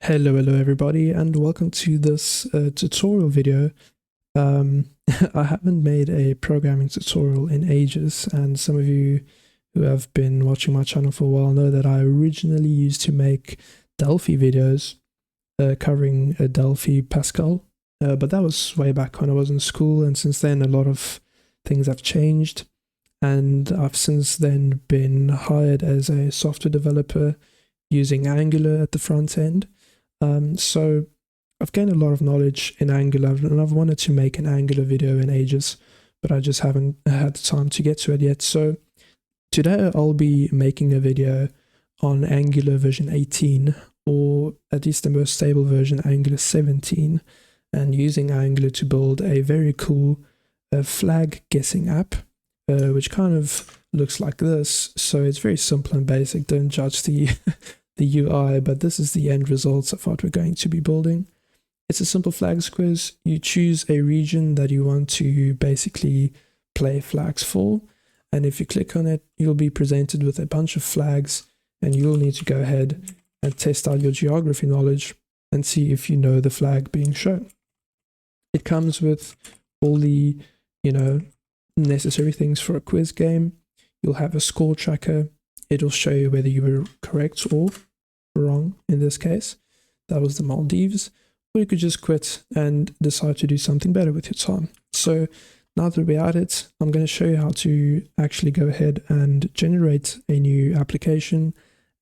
Hello everybody, and welcome to this tutorial video. I haven't made a programming tutorial in ages, and some of you who have been watching my channel for a while know that I originally used to make Delphi videos covering Delphi Pascal, but that was way back when I was in school, and since then a lot of things have changed, and I've since then been hired as a software developer using Angular at the front end. So I've gained a lot of knowledge in Angular, and I've wanted to make an Angular video in ages, but I just haven't had the time to get to it yet. So today I'll be making a video on Angular version 18, or at least the most stable version, Angular 17, and using Angular to build a very cool flag guessing app, which kind of looks like this. So it's very simple and basic. Don't judge the the UI, but this is the end results of what we're going to be building. It's a simple flags quiz. You choose a region that you want to basically play flags for, and if you click on it, you'll be presented with a bunch of flags, and you'll need to go ahead and test out your geography knowledge and see if you know the flag being shown. It comes with all the, necessary things for a quiz game. You'll have a score tracker. It'll show you whether you were correct or wrong in this case. That was the Maldives. Or you could just quit and decide to do something better with your time. So now that we're at it, I'm going to show you how to actually go ahead and generate a new application,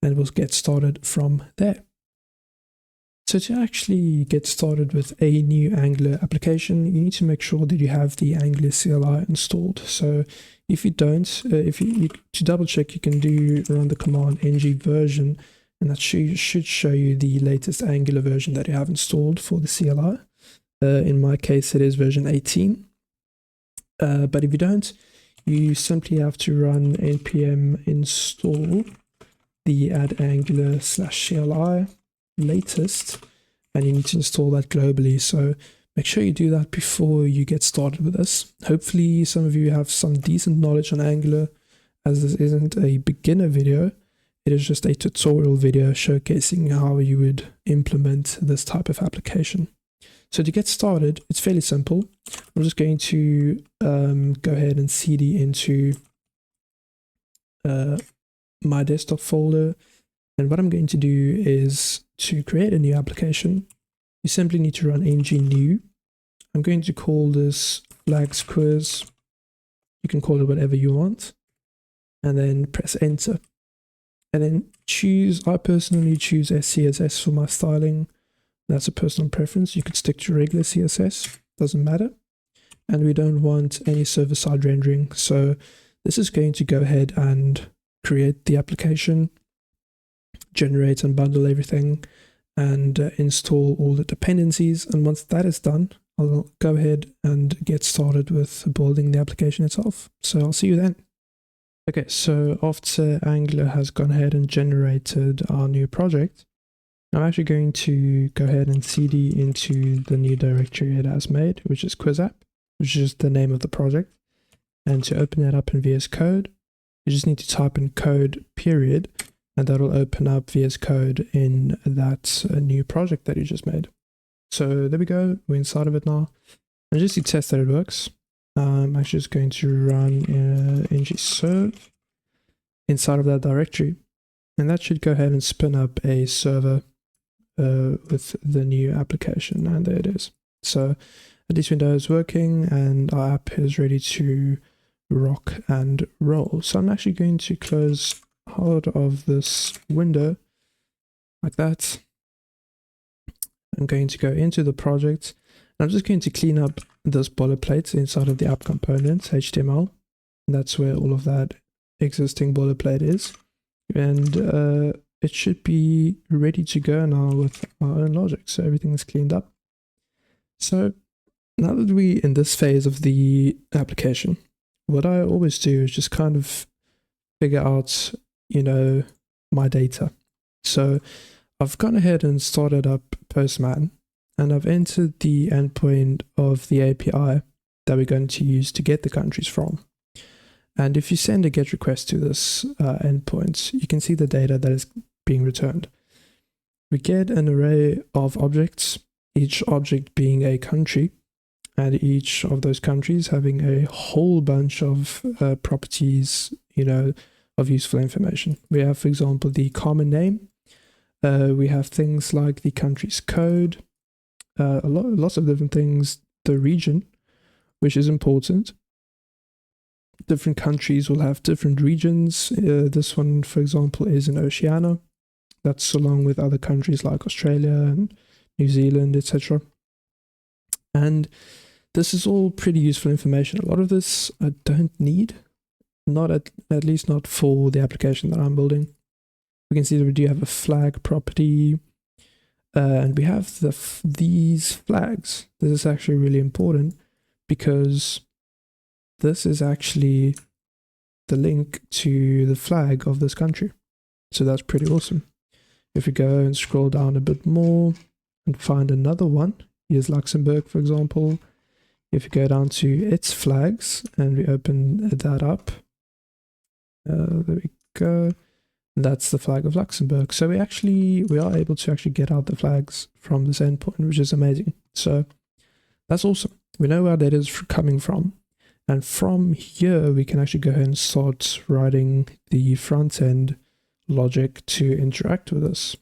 and we'll get started from there. So to actually get started with a new Angular application, you need to make sure that you have the Angular CLI installed. So if you don't, to double check, you can run the command ng version, and that should show you the latest Angular version that you have installed for the CLI. In my case, it is version 18. But if you don't, you simply have to run npm install the add angular /CLI latest, and you need to install that globally. So make sure you do that before you get started with this. Hopefully some of you have some decent knowledge on Angular, as this isn't a beginner video. It is just a tutorial video showcasing how you would implement this type of application. So to get started, it's fairly simple. I'm just going to go ahead and cd into my desktop folder. And what I'm going to do is to create a new application. You simply need to run ng new. I'm going to call this flags quiz. You can call it whatever you want. And then press enter. And then I personally choose CSS for my styling. That's a personal preference. You could stick to regular CSS, doesn't matter. And we don't want any server-side rendering. So this is going to go ahead and create the application, generate and bundle everything, and install all the dependencies. And once that is done, I'll go ahead and get started with building the application itself. So I'll see you then. Okay, so after Angular has gone ahead and generated our new project, I'm actually going to go ahead and cd into the new directory it has made, which is quiz app, which is the name of the project. And to open that up in VS Code, you just need to type in code period, and that'll open up VS Code in that new project that you just made. So there we go, we're inside of it now. And just to test that it works, I'm actually just going to run ng-serve inside of that directory. And that should go ahead and spin up a server with the new application, and there it is. So at least we know it's working, and our app is ready to rock and roll. So I'm actually going to close out of this window like that. I'm going to go into the project, and I'm just going to clean up this boilerplate inside of the app components HTML. And that's where all of that existing boilerplate is, and it should be ready to go now with our own logic. So everything is cleaned up. So now that we're in this phase of the application, what I always do is just kind of figure out my data. So I've gone ahead and started up Postman, and I've entered the endpoint of the API that we're going to use to get the countries from. And if you send a GET request to this endpoint, you can see the data that is being returned. we get an array of objects, each object being a country, and each of those countries having a whole bunch of properties, of useful information. We have, for example, the common name. We have things like the country's code, lots of different things, the region, which is important. Different countries will have different regions. This one, for example, is in Oceania. That's along with other countries like Australia and New Zealand, etc. And this is all pretty useful information. A lot of this I don't need, not at least not for the application that I'm building. We can see that we do have a flag property, and we have these flags. This is actually really important because this is actually the link to the flag of this country. So that's pretty awesome. If we go and scroll down a bit more and find another one, here's Luxembourg, for example. If you go down to its flags and we open that up, there we go. That's the flag of Luxembourg. So we are able to actually get out the flags from this endpoint, which is amazing. So that's awesome. We know where our data is coming from. And from here, we can actually go ahead and start writing the front end logic to interact with this.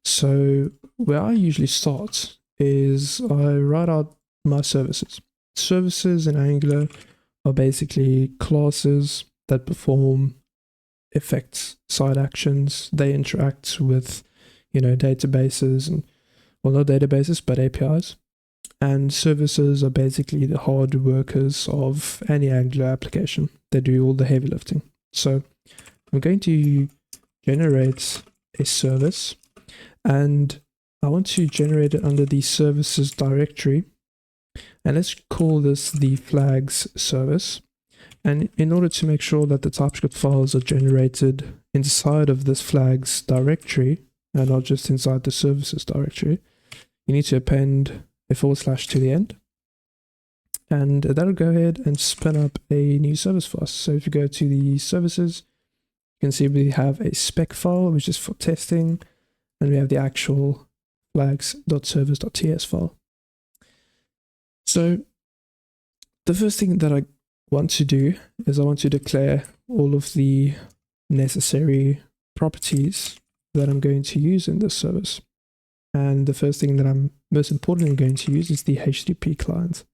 So where I usually start is I write out my services. Services in Angular are basically classes that perform effects, side actions. They interact with, databases and, well, not databases, but APIs. And services are basically the hard workers of any Angular application. They do all the heavy lifting. So I'm going to generate a service, and I want to generate it under the services directory. And let's call this the flags service. And in order to make sure that the TypeScript files are generated inside of this flags directory and not just inside the services directory, you need to append a / to the end. And that'll go ahead and spin up a new service for us. So if you go to the services, you can see we have a spec file, which is for testing, and we have the actual flags.service.ts file. So the first thing that I want to do is I want to declare all of the necessary properties that I'm going to use in this service. And the first thing that I'm most importantly going to use is the HTTP client.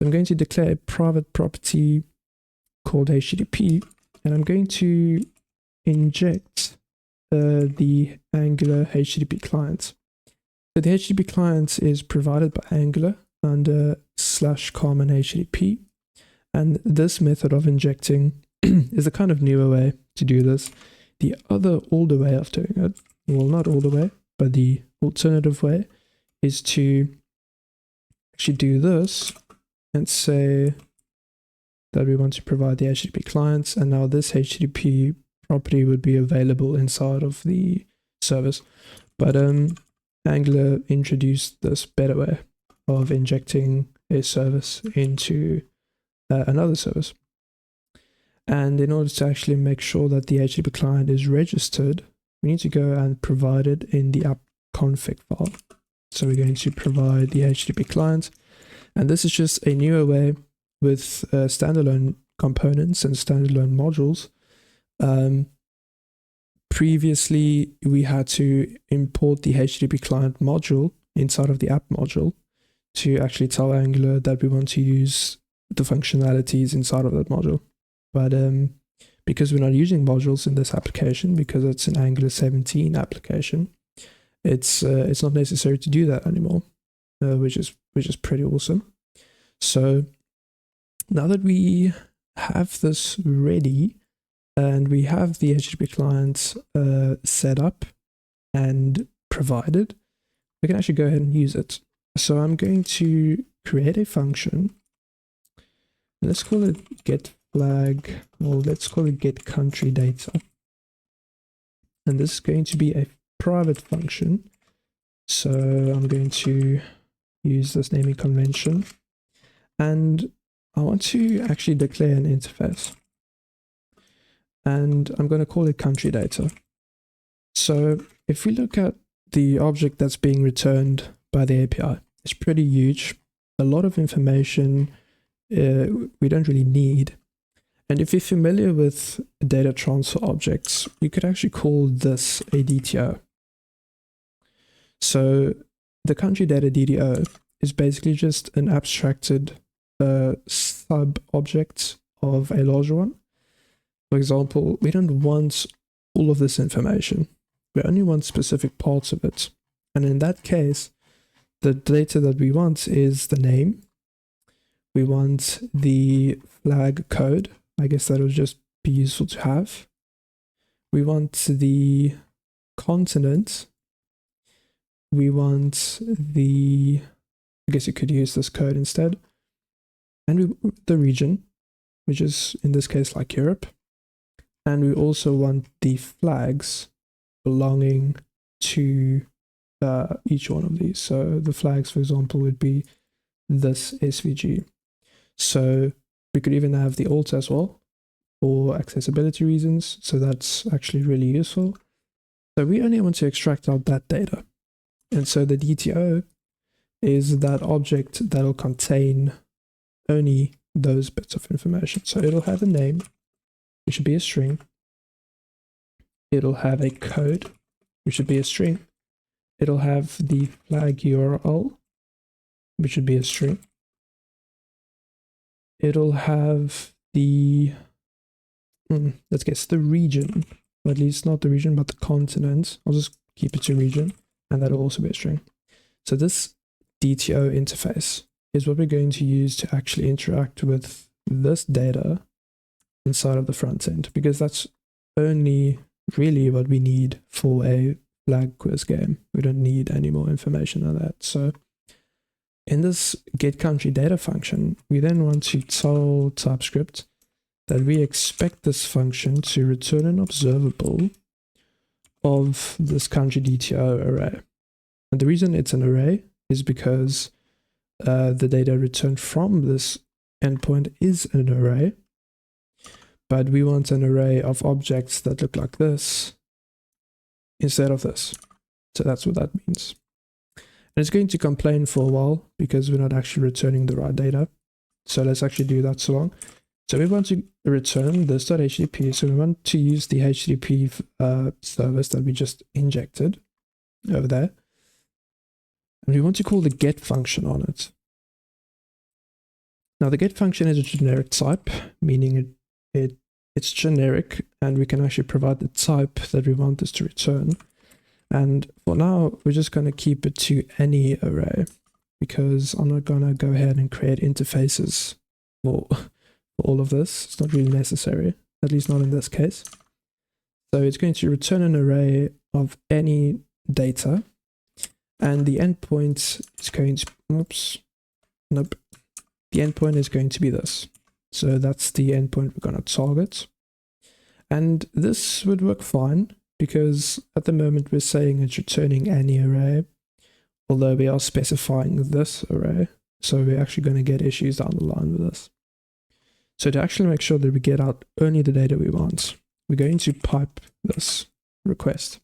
I'm going to declare a private property called HTTP, and I'm going to inject the Angular HTTP client. So the HTTP client is provided by Angular under /common HTTP. And this method of injecting is a kind of newer way to do this. The other older way of doing it, well, not all the way, but the alternative way is to actually do this and say that we want to provide the HTTP clients, and now this HTTP property would be available inside of the service. But Angular introduced this better way of injecting a service into another service. And in order to actually make sure that the HTTP client is registered, we need to go and provide it in the app config file. So we're going to provide the HTTP client, and this is just a newer way with standalone components and standalone modules. Previously, we had to import the HTTP client module inside of the app module to actually tell Angular that we want to use the functionalities inside of that module. But because we're not using modules in this application, because it's an Angular 17 application, it's not necessary to do that anymore, which is pretty awesome. So now that we have this ready and we have the HTTP client set up and provided, we can actually go ahead and use it. So I'm going to create a function, and let's call it get flag, or let's call it get country data. And this is going to be a private function. So I'm going to use this naming convention, and I want to actually declare an interface, and I'm going to call it country data. So if we look at the object that's being returned by the API. It's pretty huge. A lot of information we don't really need. And if you're familiar with data transfer objects, you could actually call this a DTO. So the country data DDO is basically just an abstracted sub-object of a larger one. For example, we don't want all of this information. We only want specific parts of it. And in that case, the data that we want is the name. We want the flag code. I guess that would just be useful to have. We want the continent. We want I guess you could use this code instead. And the region, which is in this case like Europe. And we also want the flags belonging to each one of these. So the flags, for example, would be this SVG. So we could even have the alt as well for accessibility reasons. So that's actually really useful. So we only want to extract out that data. And so the DTO is that object that will contain only those bits of information. So it'll have a name, which should be a string. It'll have a code, which should be a string. It'll have the flag URL, which should be a string. It'll have the, let's guess, the region, or at least not the region, but the continent. I'll just keep it to region, and that'll also be a string. So this DTO interface is what we're going to use to actually interact with this data inside of the front end, because that's only really what we need for a flag quiz game. We don't need any more information than that. So in this getCountryData function, we then want to tell TypeScript that we expect this function to return an observable of this country DTO array. And the reason it's an array is because the data returned from this endpoint is an array, but we want an array of objects that look like this instead of this. So that's what that means. And it's going to complain for a while because we're not actually returning the right data. So let's actually do that so long. So we want to return this.http. So we want to use the HTTP service that we just injected over there. And we want to call the get function on it. Now the get function is a generic type, meaning it's generic, and we can actually provide the type that we want this to return. And for now, we're just going to keep it to any array, because I'm not going to go ahead and create interfaces for all of this. It's not really necessary, at least not in this case. So it's going to return an array of any data, and the endpoint is going to, the endpoint is going to be this. So that's the endpoint we're going to target. And this would work fine, because at the moment we're saying it's returning any array, although we are specifying this array. So we're actually going to get issues down the line with this. So to actually make sure that we get out only the data we want, we're going to pipe this request.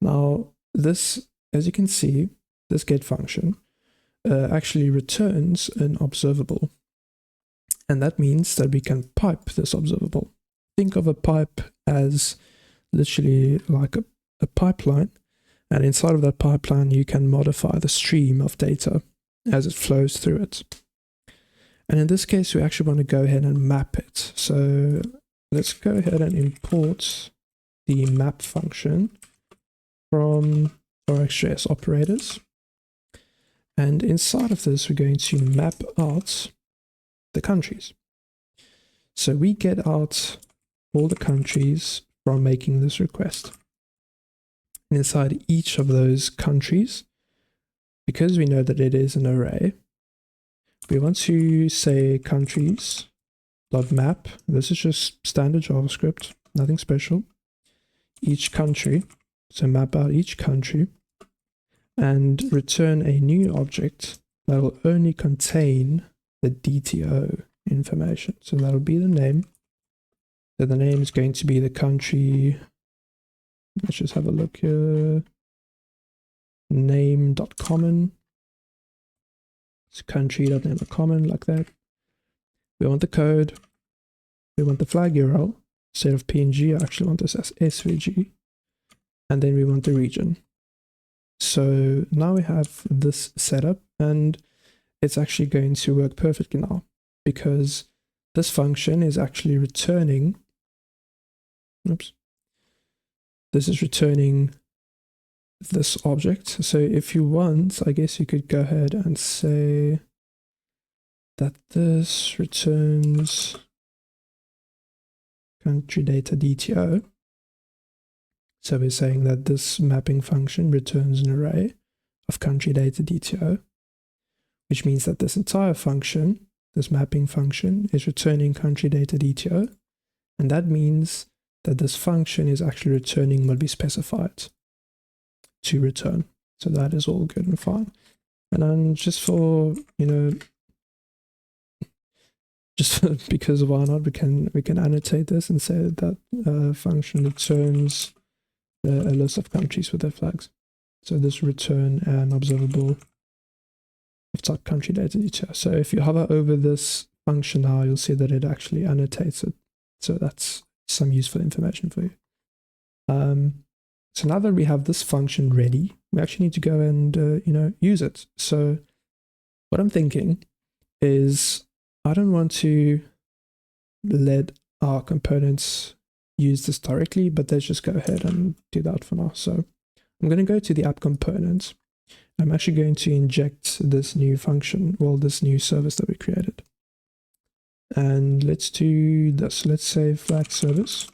Now this, as you can see, this get function actually returns an observable. And that means that we can pipe this observable. Think of a pipe as literally like a pipeline, and inside of that pipeline you can modify the stream of data as it flows through it. And in this case we actually want to go ahead and map it. So let's go ahead and import the map function from our XJS operators, and inside of this we're going to map out the countries. So we get out all the countries from making this request. And inside each of those countries, because we know that it is an array, we want to say countries.map. This is just standard JavaScript, nothing special. Each country, so map out each country, and return a new object that will only contain the DTO information. So that'll be the name. So the name is going to be the country. Let's just have a look here. name.common, it's country.name.common, like that. We want the code, we want the flag URL. Instead of PNG, I actually want this as SVG, and then we want the region. So now we have this setup, and it's actually going to work perfectly now, because this function is actually returning, this is returning this object. So if you want, I guess you could go ahead and say that this returns country data DTO. So we're saying that this mapping function returns an array of country data DTO, which means that this entire function, this mapping function, is returning country data DTO. And that means that this function is actually returning what we specified to return. So that is all good and fine. And then just for, just because why not, we can annotate this and say that function returns a list of countries with their flags. So this return an observable of type country data detail. So if you hover over this function now, you'll see that it actually annotates it. So that's some useful information for you. So now that we have this function ready, we actually need to go and use it. So what I'm thinking is, I don't want to let our components use this directly, but let's just go ahead and do that for now. So I'm going to go to the app component. I'm actually going to inject this new function, well, this new service that we created. And let's do this. Let's say flag service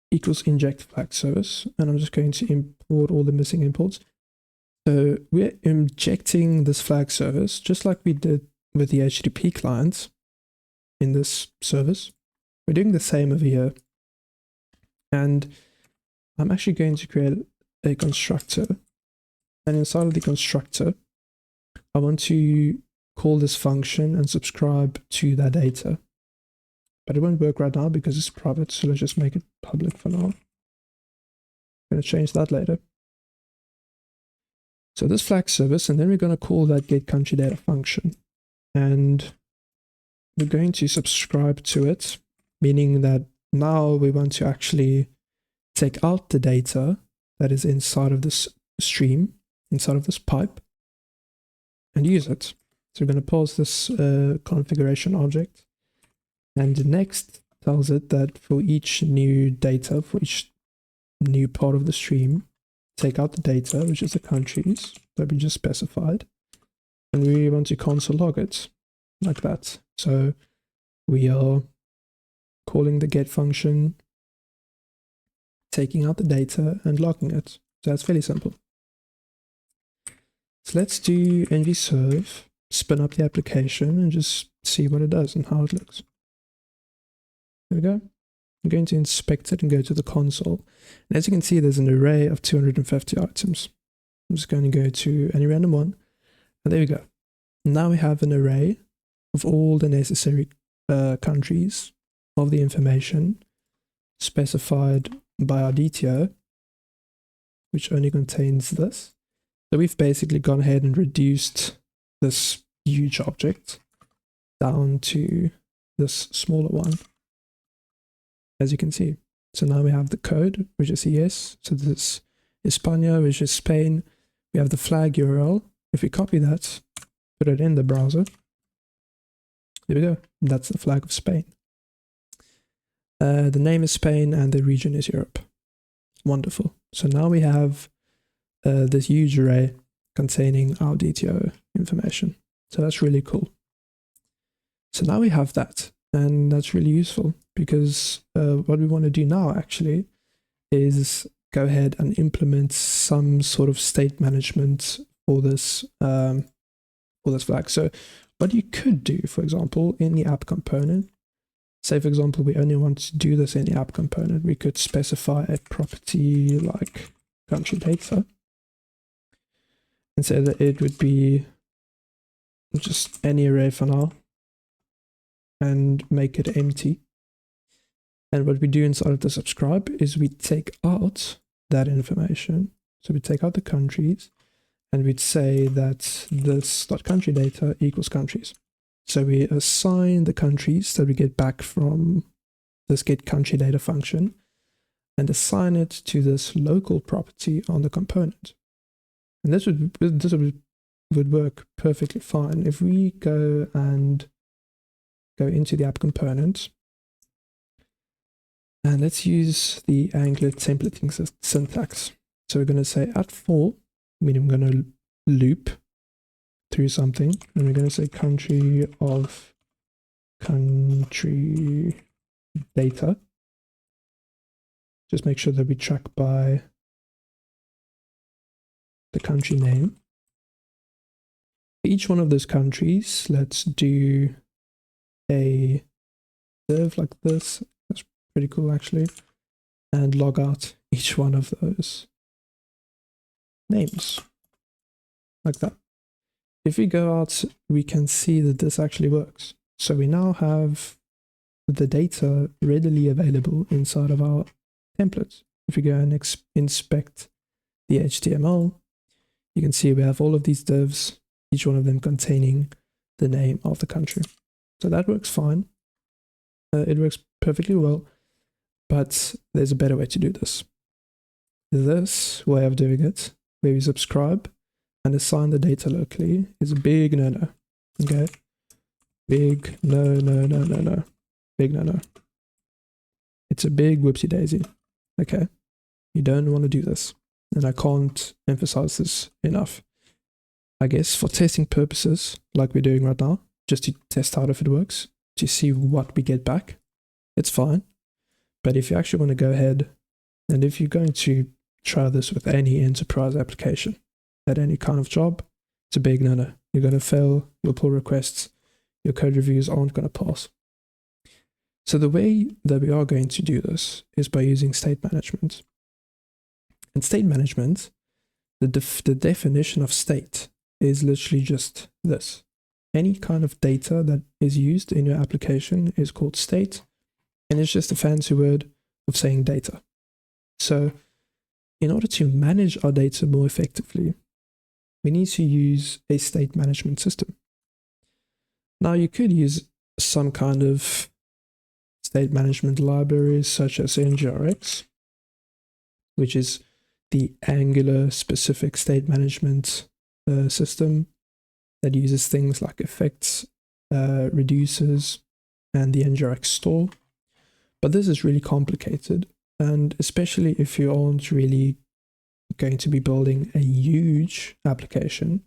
equals inject flag service. And I'm just going to import all the missing imports. So we're injecting this flag service just like we did with the HTTP client in this service. We're doing the same over here. And I'm actually going to create a constructor. And inside of the constructor, I want to call this function and subscribe to that data. But it won't work right now because it's private, so let's just make it public for now. I'm going to change that later. So this flag service, and then we're going to call that get country data function. And we're going to subscribe to it, meaning that now we want to actually take out the data that is inside of this stream, inside of this pipe, and use it. So we're going to pause this configuration object, and the next tells it that for each new data, for each new part of the stream, take out the data, which is the countries that we just specified, and we want to console log it like that. So we are calling the get function, taking out the data and logging it. So that's fairly simple. So let's do nvserve, spin up the application and just see what it does and how it looks. There we go. I'm going to inspect it and go to the console. And as you can see, there's an array of 250 items. I'm just going to go to any random one. And there we go. Now we have an array of all the necessary countries of the information specified by our DTO, which only contains this. So we've basically gone ahead and reduced this huge object down to this smaller one, as you can see. So now we have the code, which is ES. So this is España, which is Spain. We have the flag URL. If we copy that, put it in the browser, there we go. That's the flag of Spain. The name is Spain and the region is Europe. Wonderful. So now we have this huge array containing our DTO information. So that's really cool. So now we have that, and that's really useful because what we want to do now actually is go ahead and implement some sort of state management for this flag. So what you could do, for example, in the app component, say for example we only want to do this in the app component, we could specify a property like country data and say that it would be just any array for now and make it empty. And what we do inside of the subscribe is we take out that information. So we take out the countries and we'd say that this .country data equals countries. So we assign the countries that we get back from this get country data function and assign it to this local property on the component. And this would work perfectly fine. If we go into the app component, and let's use the Angular templating syntax. So we're going to say @for, meaning we're going to loop through something, and we're going to say country of country data. Just make sure that we track by the country name. For each one of those countries, let's do a div like this. That's pretty cool actually. And log out each one of those names like that. If we go out, we can see that this actually works. So we now have the data readily available inside of our templates. If we go and inspect the HTML, you can see we have all of these divs, each one of them containing the name of the country. So that works fine. It works perfectly well, but there's a better way to do this. This way of doing it, where we subscribe and assign the data locally, is a big no-no. Okay? Big no. Big no-no. It's a big whoopsie daisy. Okay? You don't want to do this. And I can't emphasize this enough. I guess for testing purposes, like we're doing right now, just to test out if it works, to see what we get back, it's fine. But if you actually want to go ahead, and if you're going to try this with any enterprise application, at any kind of job, it's a big no-no. You're going to fail your pull requests, your code reviews aren't going to pass. So the way that we are going to do this is by using state management. In state management, the definition of state is literally just this. Any kind of data that is used in your application is called state, and it's just a fancy word of saying data. So in order to manage our data more effectively, we need to use a state management system. Now you could use some kind of state management libraries such as NGRX, which is the Angular specific state management system that uses things like effects, reducers, and the NGRX store. But this is really complicated, and especially if you aren't really going to be building a huge application,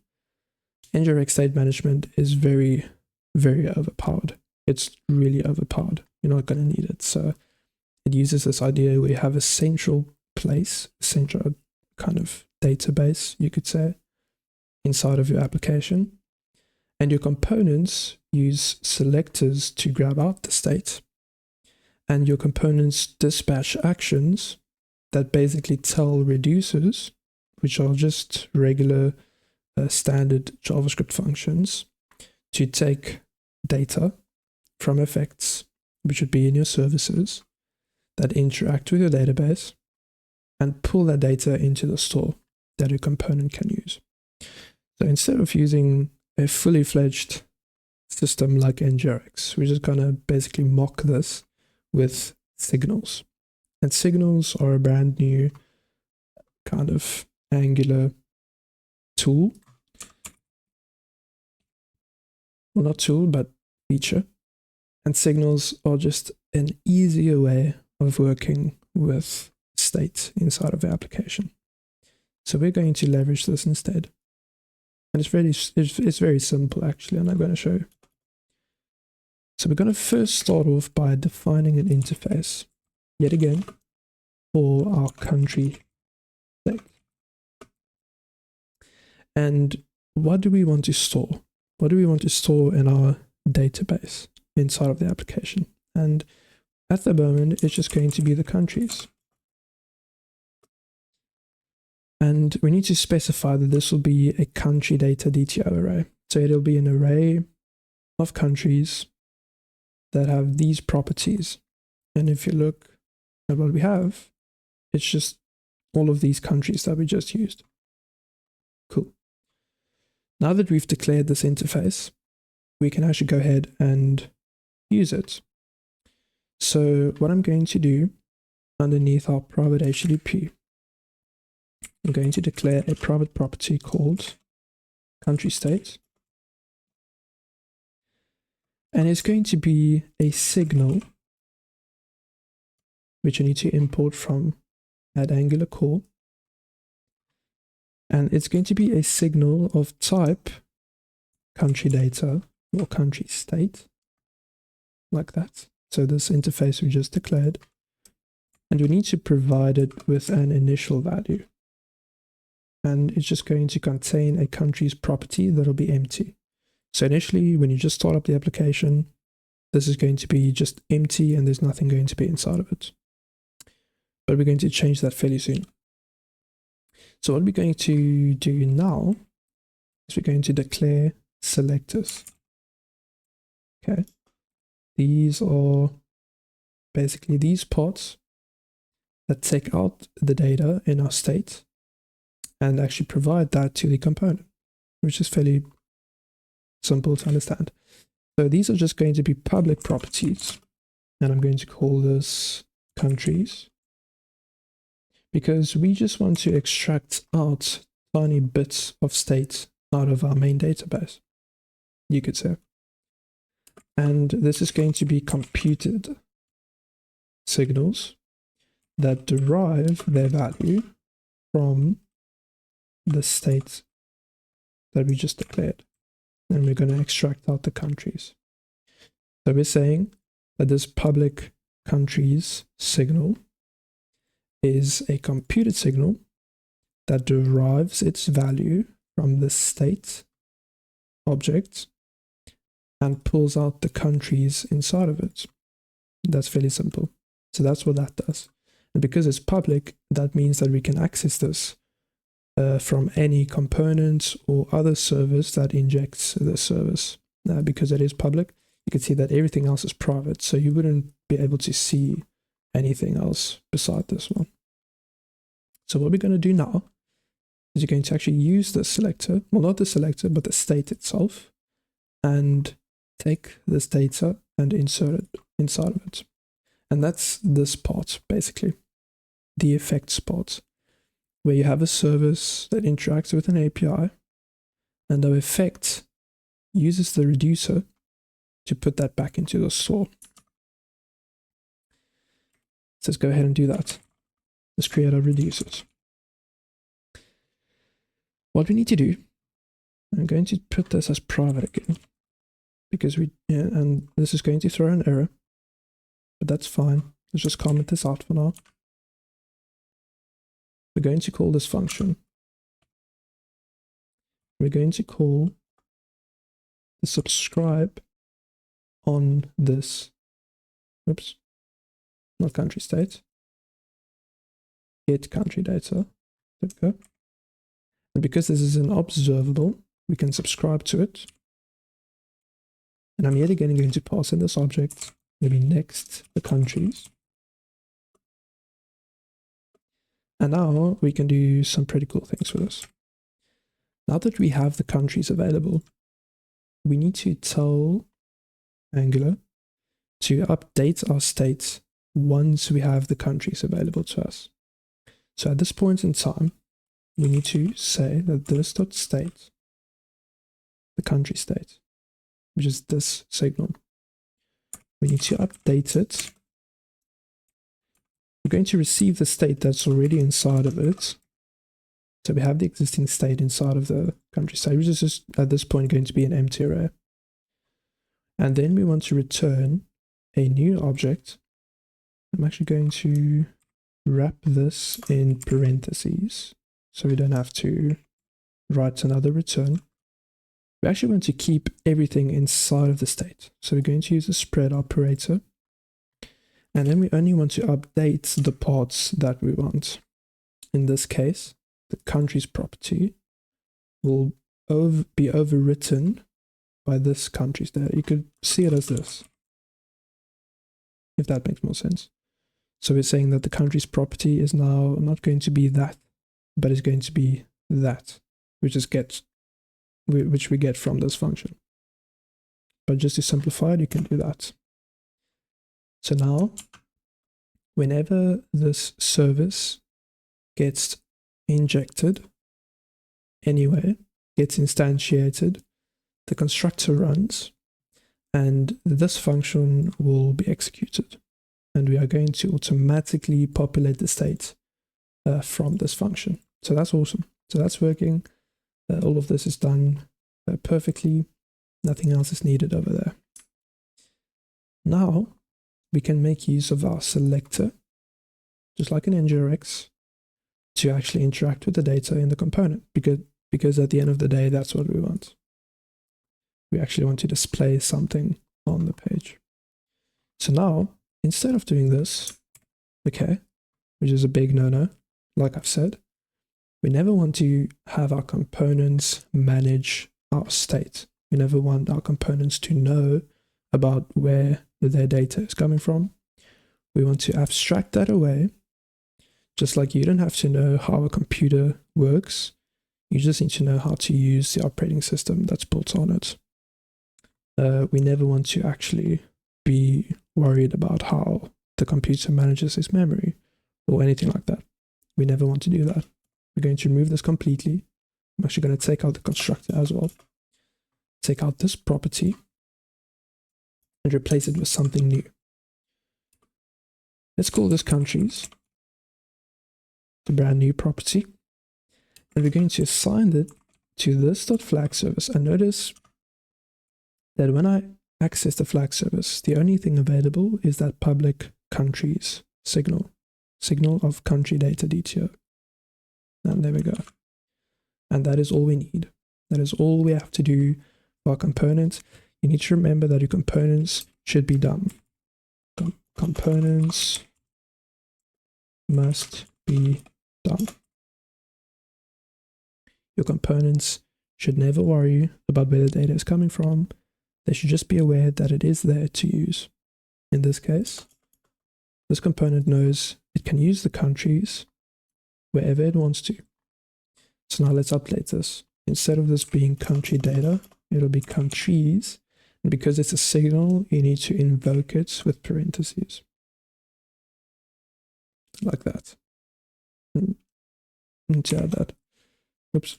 NGRX state management is very, very overpowered. It's really overpowered. You're not going to need it. So it uses this idea where you have a central place, a central kind of database, you could say, inside of your application. And your components use selectors to grab out the state. And your components dispatch actions that basically tell reducers, which are just regular standard JavaScript functions, to take data from effects, which would be in your services, that interact with your database, and pull that data into the store that a component can use. So instead of using a fully fledged system like NGRX, we're just going to basically mock this with signals. And signals are a brand new kind of Angular tool. Well, not tool, but feature. And signals are just an easier way of working with state inside of the application. So we're going to leverage this instead. And it's very simple actually, and I'm going to show you. So we're going to first start off by defining an interface, yet again, for our country state. And what do we want to store? What do we want to store in our database inside of the application? And at the moment, it's just going to be the countries. And we need to specify that this will be a country data DTO array. So it'll be an array of countries that have these properties. And if you look at what we have, it's just all of these countries that we just used. Cool. Now that we've declared this interface, we can actually go ahead and use it. So what I'm going to do underneath our private HTTP, I'm going to declare a private property called country state. And it's going to be a signal, which I need to import from that Angular call. And it's going to be a signal of type country data or country state, like that. So this interface we just declared. And we need to provide it with an initial value. And it's just going to contain a country's property that'll be empty. So initially, when you just start up the application, this is going to be just empty and there's nothing going to be inside of it. But we're going to change that fairly soon. So what we're going to do now is we're going to declare selectors. Okay. These are basically these pods that take out the data in our state and actually provide that to the component, which is fairly simple to understand. So these are just going to be public properties, and I'm going to call this countries, because we just want to extract out tiny bits of state out of our main database, you could say. And this is going to be computed signals that derive their value from the state that we just declared. And we're going to extract out the countries. So we're saying that this public countries signal is a computed signal that derives its value from the state object and pulls out the countries inside of it. That's fairly simple. So that's what that does. And because it's public, that means that we can access this from any component or other service that injects the service. Because it is public, you can see that everything else is private, so you wouldn't be able to see anything else beside this one. So what we're going to do now is you're going to actually use the selector, well, not the selector, but the state itself, and take this data and insert it inside of it. And that's this part, basically, the effects part, where you have a service that interacts with an API, and the effect uses the reducer to put that back into the store. So let's go ahead and do that. Let's create our reducers. What we need to do, I'm going to put this as private again, because and this is going to throw an error, but that's fine. Let's just comment this out for now. We're going to call this function. We're going to call the subscribe on this, oops, not country state, get country data. There we go. And because this is an observable, we can subscribe to it. And I'm yet again going to pass in this object, maybe next the countries. And now we can do some pretty cool things with this. Now that we have the countries available, we need to tell Angular to update our state once we have the countries available to us. So at this point in time, we need to say that this.state, the country state, which is this signal, we need to update it. We're going to receive the state that's already inside of it. So we have the existing state inside of the country state, which is just at this point going to be an empty array. And then we want to return a new object. I'm actually going to wrap this in parentheses so we don't have to write another return. We actually want to keep everything inside of the state. So we're going to use the spread operator. And then we only want to update the parts that we want. In this case, the countries property will be overwritten by this countries data. You could see it as this, if that makes more sense. So we're saying that the country's property is now not going to be that, but is going to be that, which we get from this function. But just to simplify it, you can do that. So now, whenever this service gets injected anyway, gets instantiated, the constructor runs, and this function will be executed. And we are going to automatically populate the state from this function. So that's awesome. So that's working. All of this is done perfectly. Nothing else is needed over there. Now we can make use of our selector, just like in NGRX, to actually interact with the data in the component, because at the end of the day, that's what we want. We actually want to display something on the page. So now, instead of doing this, okay, which is a big no-no, like I've said, we never want to have our components manage our state. We never want our components to know about where their data is coming from. We want to abstract that away. Just like you don't have to know how a computer works, you just need to know how to use the operating system that's built on it. We never want to actually be worried about how the computer manages its memory or anything like that. We never want to do that. We're going to remove this completely. I'm actually going to take out the constructor as well. Take out this property and replace it with something new. Let's call this countries, the brand new property. And we're going to assign it to this.flag service. And notice that when I access the flag service, the only thing available is that public countries signal of country data DTO. And there we go. And that is all we need. That is all we have to do for our components. You need to remember that your components should be dumb. Components must be dumb. Your components should never worry about where the data is coming from. They should just be aware that it is there to use. In this case, this component knows it can use the countries wherever it wants to. So now let's update this. Instead of this being country data, it'll be countries. And because it's a signal, you need to invoke it with parentheses. Like that. Need to add that. Oops.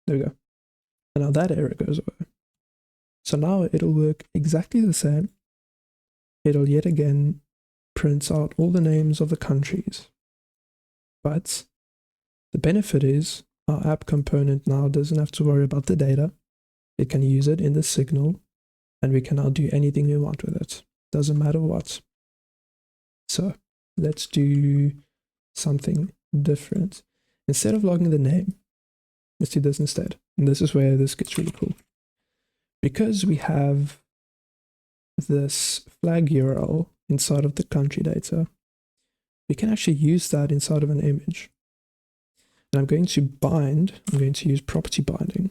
There we go. And now that error goes away. So now it'll work exactly the same. It'll yet again print out all the names of the countries. But the benefit is our app component now doesn't have to worry about the data. It can use it in the signal, and we can now do anything we want with it. Doesn't matter what. So let's do something different. Instead of logging the name, let's do this instead. And this is where this gets really cool. Because we have this flag URL inside of the country data, we can actually use that inside of an image. And I'm going to use property binding.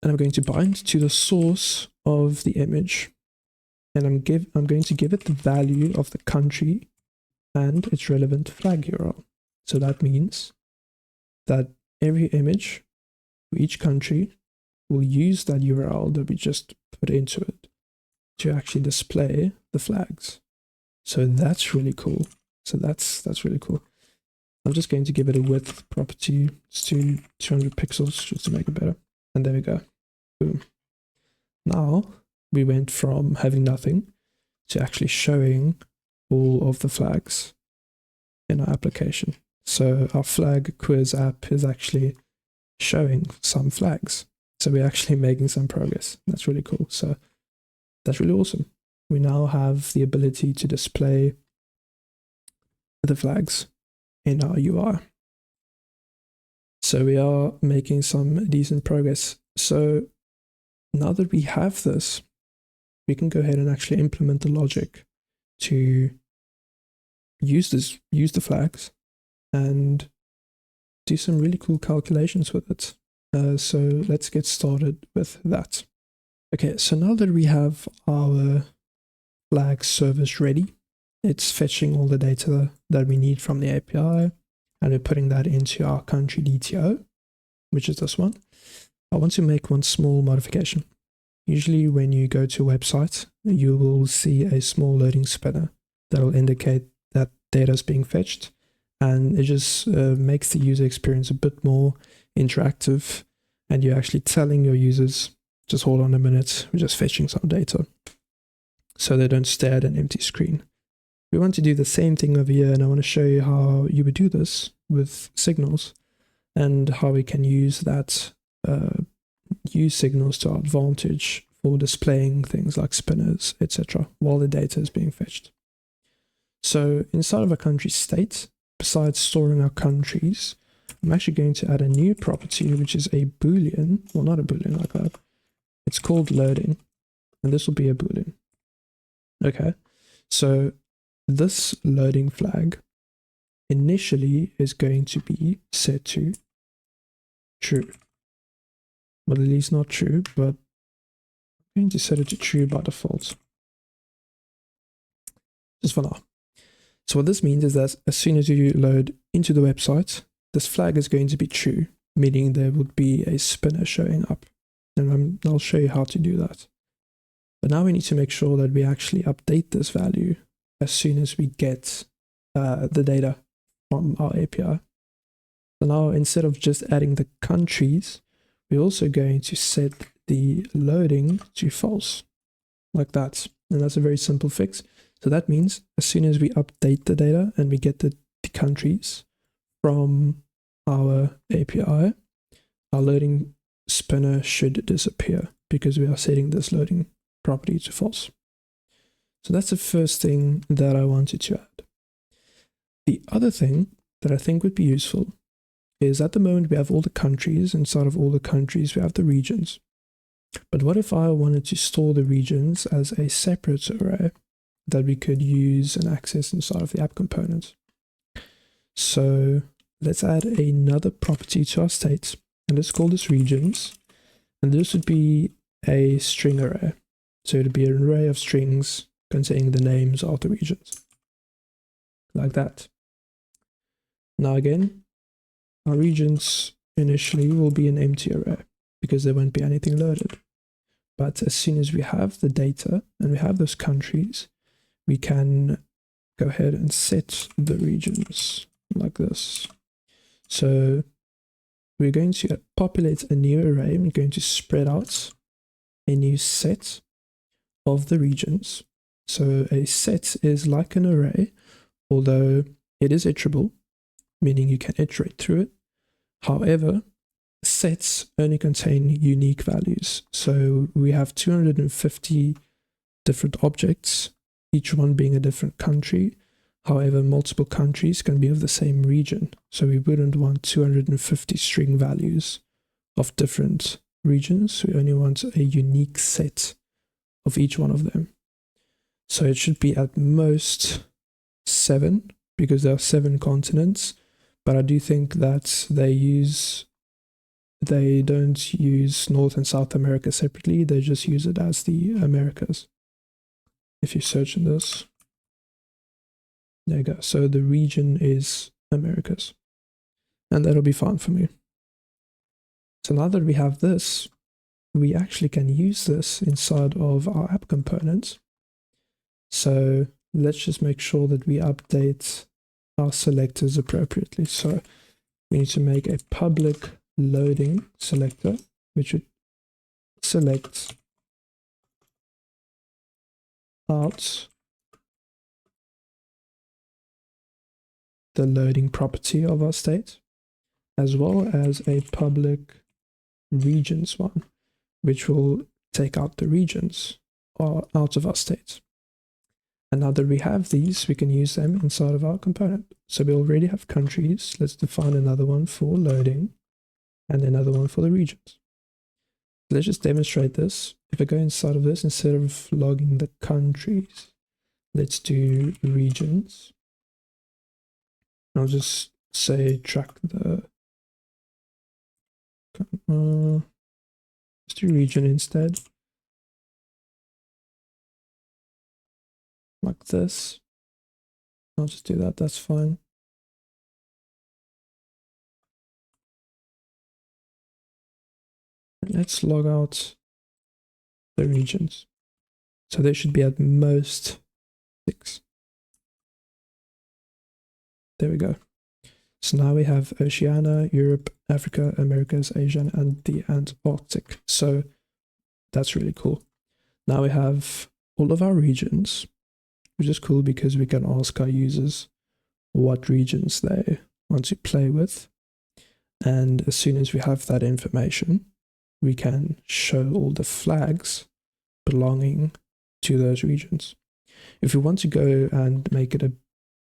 And I'm going to bind to the source of the image. And I'm going to give it the value of the country and its relevant flag URL. So that means that every image for each country will use that URL that we just put into it to actually display the flags. So that's really cool. So that's really cool. I'm just going to give it a width property to 200 pixels just to make it better. And there we go. Boom. Now we went from having nothing to actually showing all of the flags in our application. So our flag quiz app is actually showing some flags. So we're actually making some progress. That's really cool. So that's really awesome. We now have the ability to display the flags in our UI. So we are making some decent progress. So now that we have this, we can go ahead and actually implement the logic to use the flags and do some really cool calculations with it. So let's get started with that. Okay, so now that we have our flag service ready. It's fetching all the data that we need from the API, and we're putting that into our country DTO, which is this one. I want to make one small modification. Usually when you go to a website, you will see a small loading spinner that will indicate that data is being fetched, and it just makes the user experience a bit more interactive, and you're actually telling your users, just hold on a minute, we're just fetching some data, so they don't stare at an empty screen. We want to do the same thing over here, and I want to show you how you would do this with signals and how we can use that, use signals to our advantage for displaying things like spinners, etc., while the data is being fetched. So inside of a country state, besides storing our countries, I'm actually going to add a new property, which is a boolean. Well, not a boolean like that. It's called loading, and this will be a boolean. Okay, so this loading flag initially is going to be set to true. Well, at least not true, but I'm going to set it to true by default. Just for now. So what this means is that as soon as you load into the website, this flag is going to be true, meaning there would be a spinner showing up. And I'll show you how to do that. But now we need to make sure that we actually update this value as soon as we get the data from our API. So now instead of just adding the countries, we're also going to set the loading to false, like that. And that's a very simple fix. So that means as soon as we update the data and we get the countries from our API, our loading spinner should disappear because we are setting this loading property to false. So that's the first thing that I wanted to add. The other thing that I think would be useful is at the moment we have all the countries. Inside of all the countries we have the regions. But what if I wanted to store the regions as a separate array that we could use and access inside of the app component? So let's add another property to our state, and let's call this regions, and this would be a string array. So it would be an array of strings containing the names of the regions, like that. Now again, our regions initially will be an empty array because there won't be anything loaded. But as soon as we have the data and we have those countries, we can go ahead and set the regions like this. So we're going to populate a new array. We're going to spread out a new set of the regions. So a set is like an array, although it is iterable, meaning you can iterate through it. However, sets only contain unique values. So we have 250 different objects, each one being a different country. However, multiple countries can be of the same region. So we wouldn't want 250 string values of different regions. We only want a unique set of each one of them. So it should be at most 7, because there are 7 continents. But I do think that they don't use North and South America separately. They just use it as the Americas. If you search in this, there you go. So the region is Americas, and that'll be fine for me. So now that we have this, we actually can use this inside of our app components. So let's just make sure that we update our selectors appropriately. So we need to make a public loading selector, which would select out the loading property of our state, as well as a public regions one, which will take out the regions out of our state. And now that we have these, we can use them inside of our component. So we already have countries. Let's define another one for loading and another one for the regions. Let's just demonstrate this. If I go inside of this, instead of logging the countries, let's do regions. I'll just say track the let's do region instead. like this. I'll just do that, that's fine. Let's log out the regions. So they should be at most 6. There we go. So now we have Oceania, Europe, Africa, Americas, Asia, and the Antarctic. So that's really cool. Now we have all of our regions, which is cool because we can ask our users what regions they want to play with. And as soon as we have that information, we can show all the flags belonging to those regions. If we want to go and make it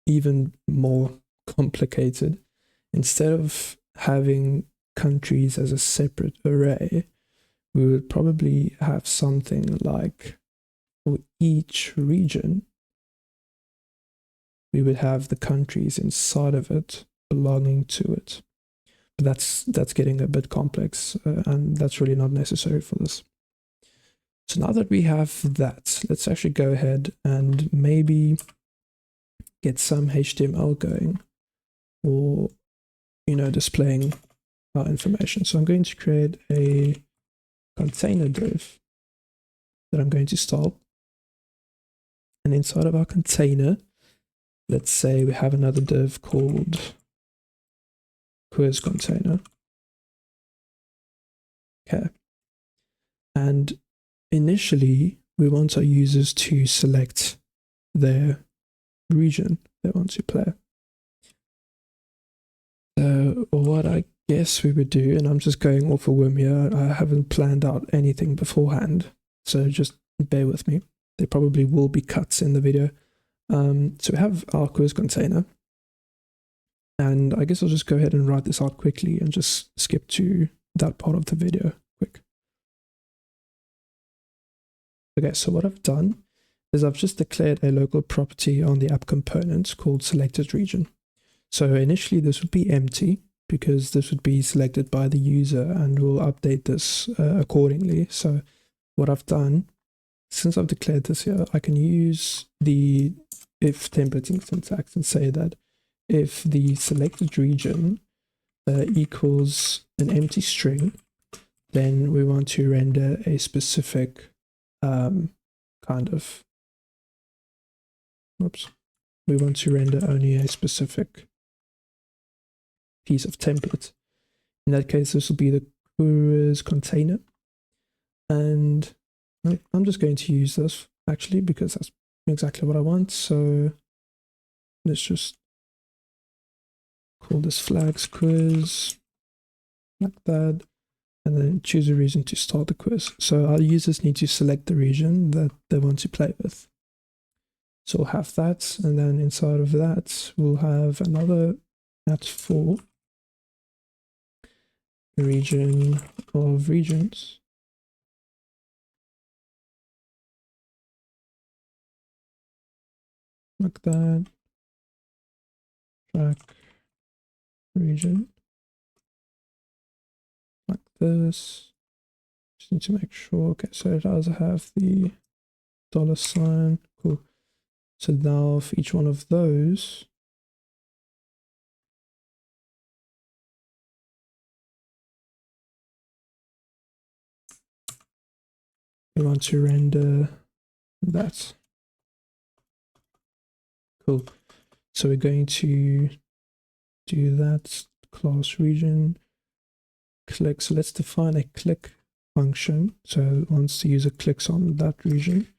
even more complicated, instead of having countries as a separate array, we would probably have something like for each region, we would have the countries inside of it belonging to it. But that's getting a bit complex, and that's really not necessary for this. So now that we have that, let's actually go ahead and maybe get some HTML going, or displaying our information. So I'm going to create a container div that I'm going to style, and inside of our container, let's say we have another div called quiz container. Okay, and initially we want our users to select their region they want to play. So what I guess we would do, and I'm just going off a whim here, I haven't planned out anything beforehand, so just bear with me. There probably will be cuts in the video. So we have our quiz container, and I guess I'll just go ahead and write this out quickly and just skip to that part of the video quick. Okay, so what I've done is I've just declared a local property on the app component called selected region. So initially this would be empty because this would be selected by the user, and we'll update this accordingly. So what I've done, since I've declared this here, I can use the if templating syntax and say that if the selected region equals an empty string, then we want to render a specific we want to render only a specific piece of template. In that case, this will be the quiz container, and I'm just going to use this actually because that's exactly what I want. So let's just call this flags quiz like that, and then choose a reason to start the quiz. So our users need to select the region that they want to play with. So we'll have that, and then inside of that we'll have another @for region of regions. Like that. Track region. Like this. Just need to make sure. Okay, so it does have the $. Cool. So now for each one of those, we want to render that. Cool. So we're going to do that class region click. So let's define a click function. So once the user clicks on that region,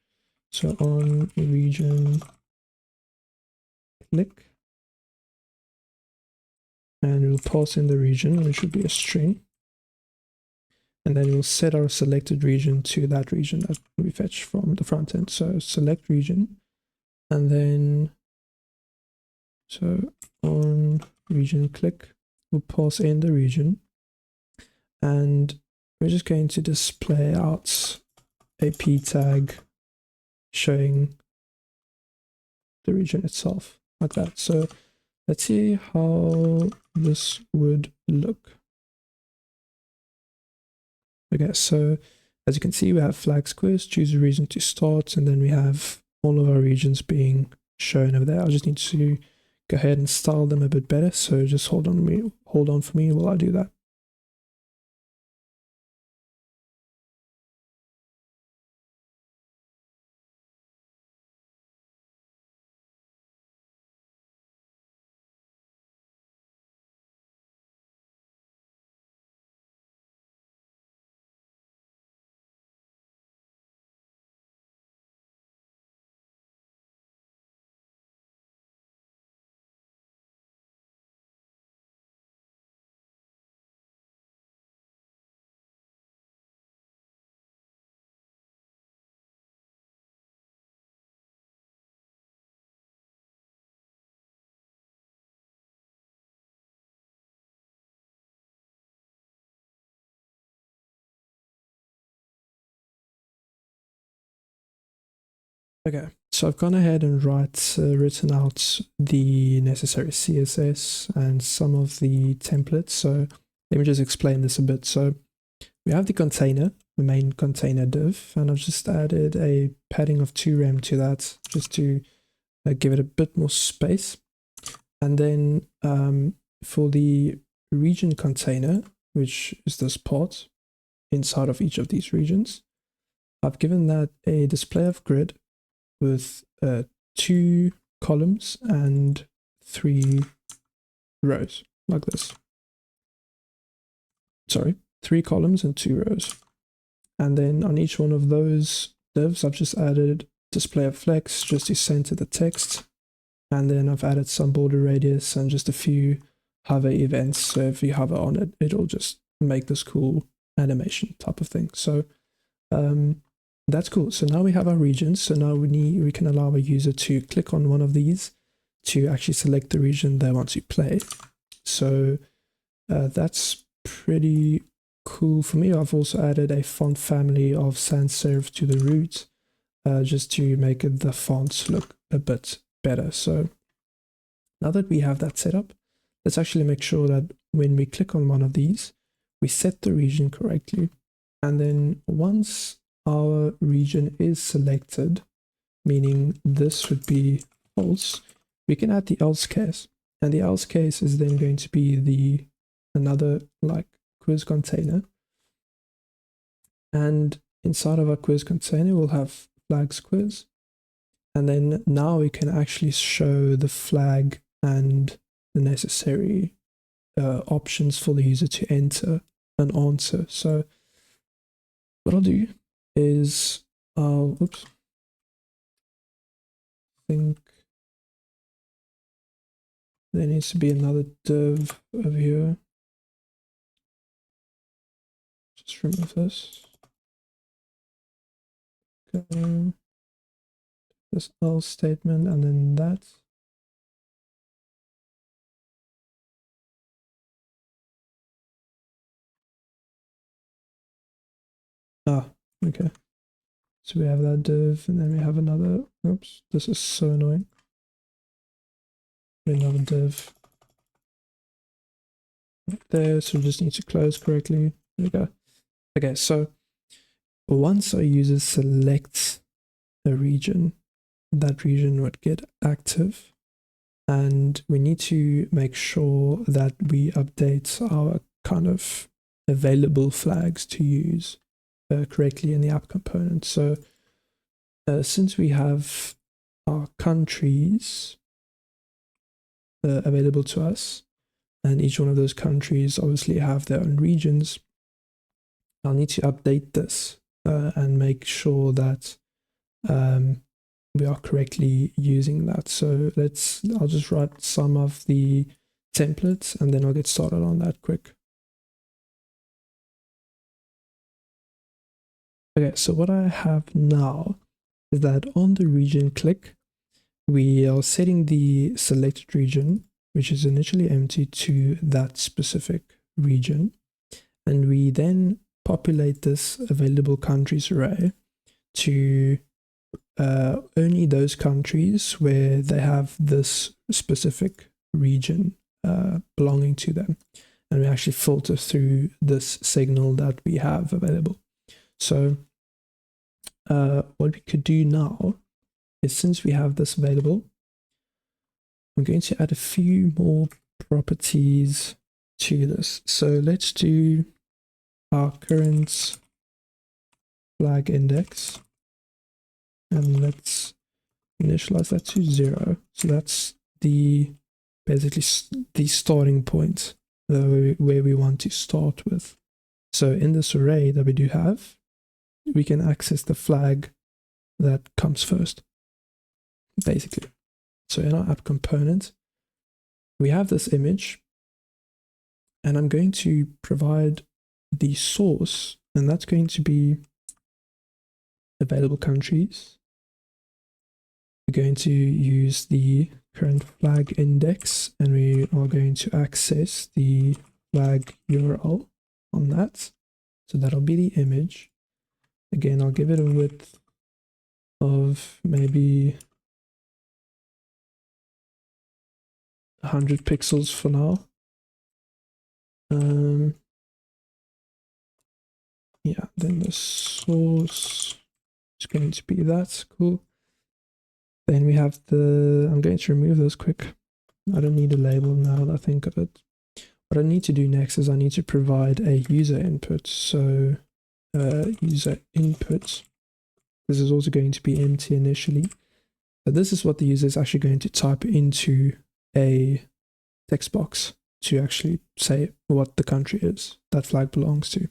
so on region click, and we'll pass in the region, which would be a string, and then we'll set our selected region to that region that we fetch from the front end. So select region, and then so on region click, we'll pass in the region, and we're just going to display out a p tag showing the region itself like that. So let's see how this would look. Okay, so as you can see, we have flags quiz, choose a reason to start, and then we have all of our regions being shown over there. I just need to go ahead and style them a bit better. So just hold on for me while I do that. Okay, so I've gone ahead and written out the necessary CSS and some of the templates. So let me just explain this a bit. So we have the container, the main container div, and I've just added a padding of 2 rem to that just to give it a bit more space. And then for the region container, which is this part inside of each of these regions, I've given that a display of grid with 2 columns and 3 rows, like this. Sorry, 3 columns and 2 rows. And then on each one of those divs, I've just added display of flex just to center the text. And then I've added some border radius and just a few hover events. So if you hover on it, it'll just make this cool animation type of thing. So that's cool. So now we have our regions. So now we can allow a user to click on one of these to actually select the region they want to play. So that's pretty cool for me. I've also added a font family of sans serif to the root just to make the fonts look a bit better. So now that we have that set up, let's actually make sure that when we click on one of these, we set the region correctly. And then once our region is selected, meaning this would be false, we can add the else case. And the else case is then going to be another like quiz container. And inside of our quiz container, we'll have flags quiz. And then now we can actually show the flag and the necessary options for the user to enter an answer. So what I'll do is I think there needs to be another div over here. Just remove this. Okay. This else statement and then that. Ah, okay. So we have that div and then we have another, oops, this is so annoying. Another div right there, so we just need to close correctly. There we go. Okay, so once our user selects a region, that region would get active, and we need to make sure that we update our kind of available flags to use correctly in the app component. So since we have our countries available to us, and each one of those countries obviously have their own regions, I'll need to update this and make sure that we are correctly using that. So I'll just write some of the templates and then I'll get started on that quick. Okay, so what I have now is that on the region click, we are setting the selected region, which is initially empty, to that specific region. And we then populate this available countries array to only those countries where they have this specific region belonging to them. And we actually filter through this signal that we have available. So what we could do now is since we have this available, I'm going to add a few more properties to this. So let's do our current flag index, and let's initialize that to 0. So that's basically the starting point where we want to start with. So in this array that we do have, we can access the flag that comes first, basically. So in our app component, we have this image, and I'm going to provide the source, and that's going to be available countries. We're going to use the current flag index, and we are going to access the flag URL on that. So that'll be the image. Again, I'll give it a width of maybe 100 pixels for now. Yeah, then the source is going to be that. Cool. Then we have I'm going to remove those quick. I don't need a label now that I think of it. What I need to do next is I need to provide a user input. So user input, this is also going to be empty initially. So this is what the user is actually going to type into a text box to actually say what the country is that flag belongs to.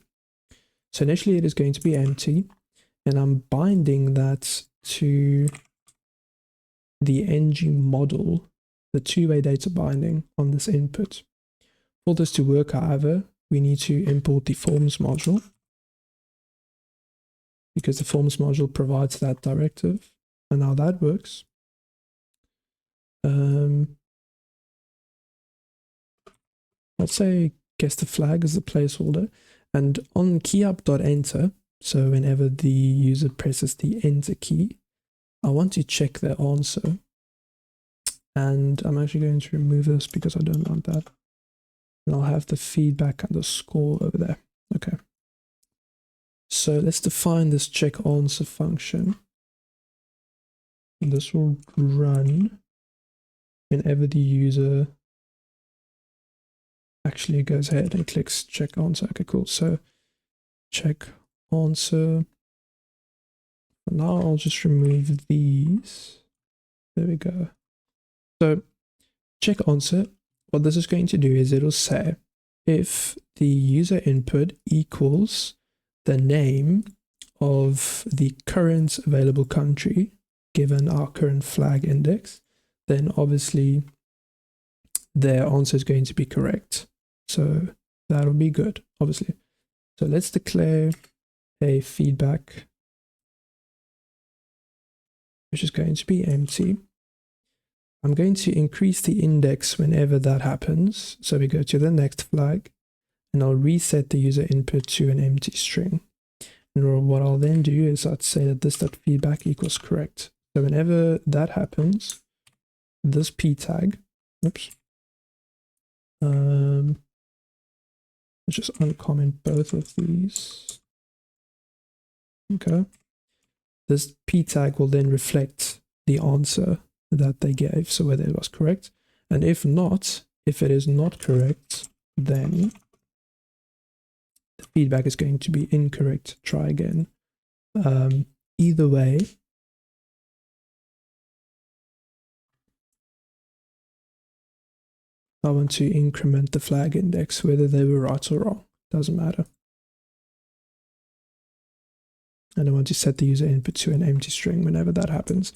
So initially it is going to be empty, and I'm binding that to the ng model, the two-way data binding on this input. For this to work, however, we need to import the forms module, because the forms module provides that directive. And how that works, let's say guess the flag as the placeholder, and on keyup.enter, so whenever the user presses the enter key, I want to check their answer. And I'm actually going to remove this because I don't want that. And I'll have the feedback underscore over there. Okay. So let's define this check answer function. And this will run whenever the user actually goes ahead and clicks check answer. Okay, cool. So check answer. Now I'll just remove these. There we go. So check answer, what this is going to do is it'll say if the user input equals the name of the current available country given our current flag index, then obviously their answer is going to be correct. So that'll be good, obviously. So let's declare a feedback, which is going to be empty. I'm going to increase the index whenever that happens. So we go to the next flag, and I'll reset the user input to an empty string. And what I'll then do is I'd say that this.feedback equals correct. So whenever that happens, this p tag, oops, let's just uncomment both of these. Okay. This p tag will then reflect the answer that they gave, so whether it was correct. And if not, if it is not correct, then the feedback is going to be incorrect. Try again. Either way, I want to increment the flag index, whether they were right or wrong, doesn't matter. And I want to set the user input to an empty string whenever that happens.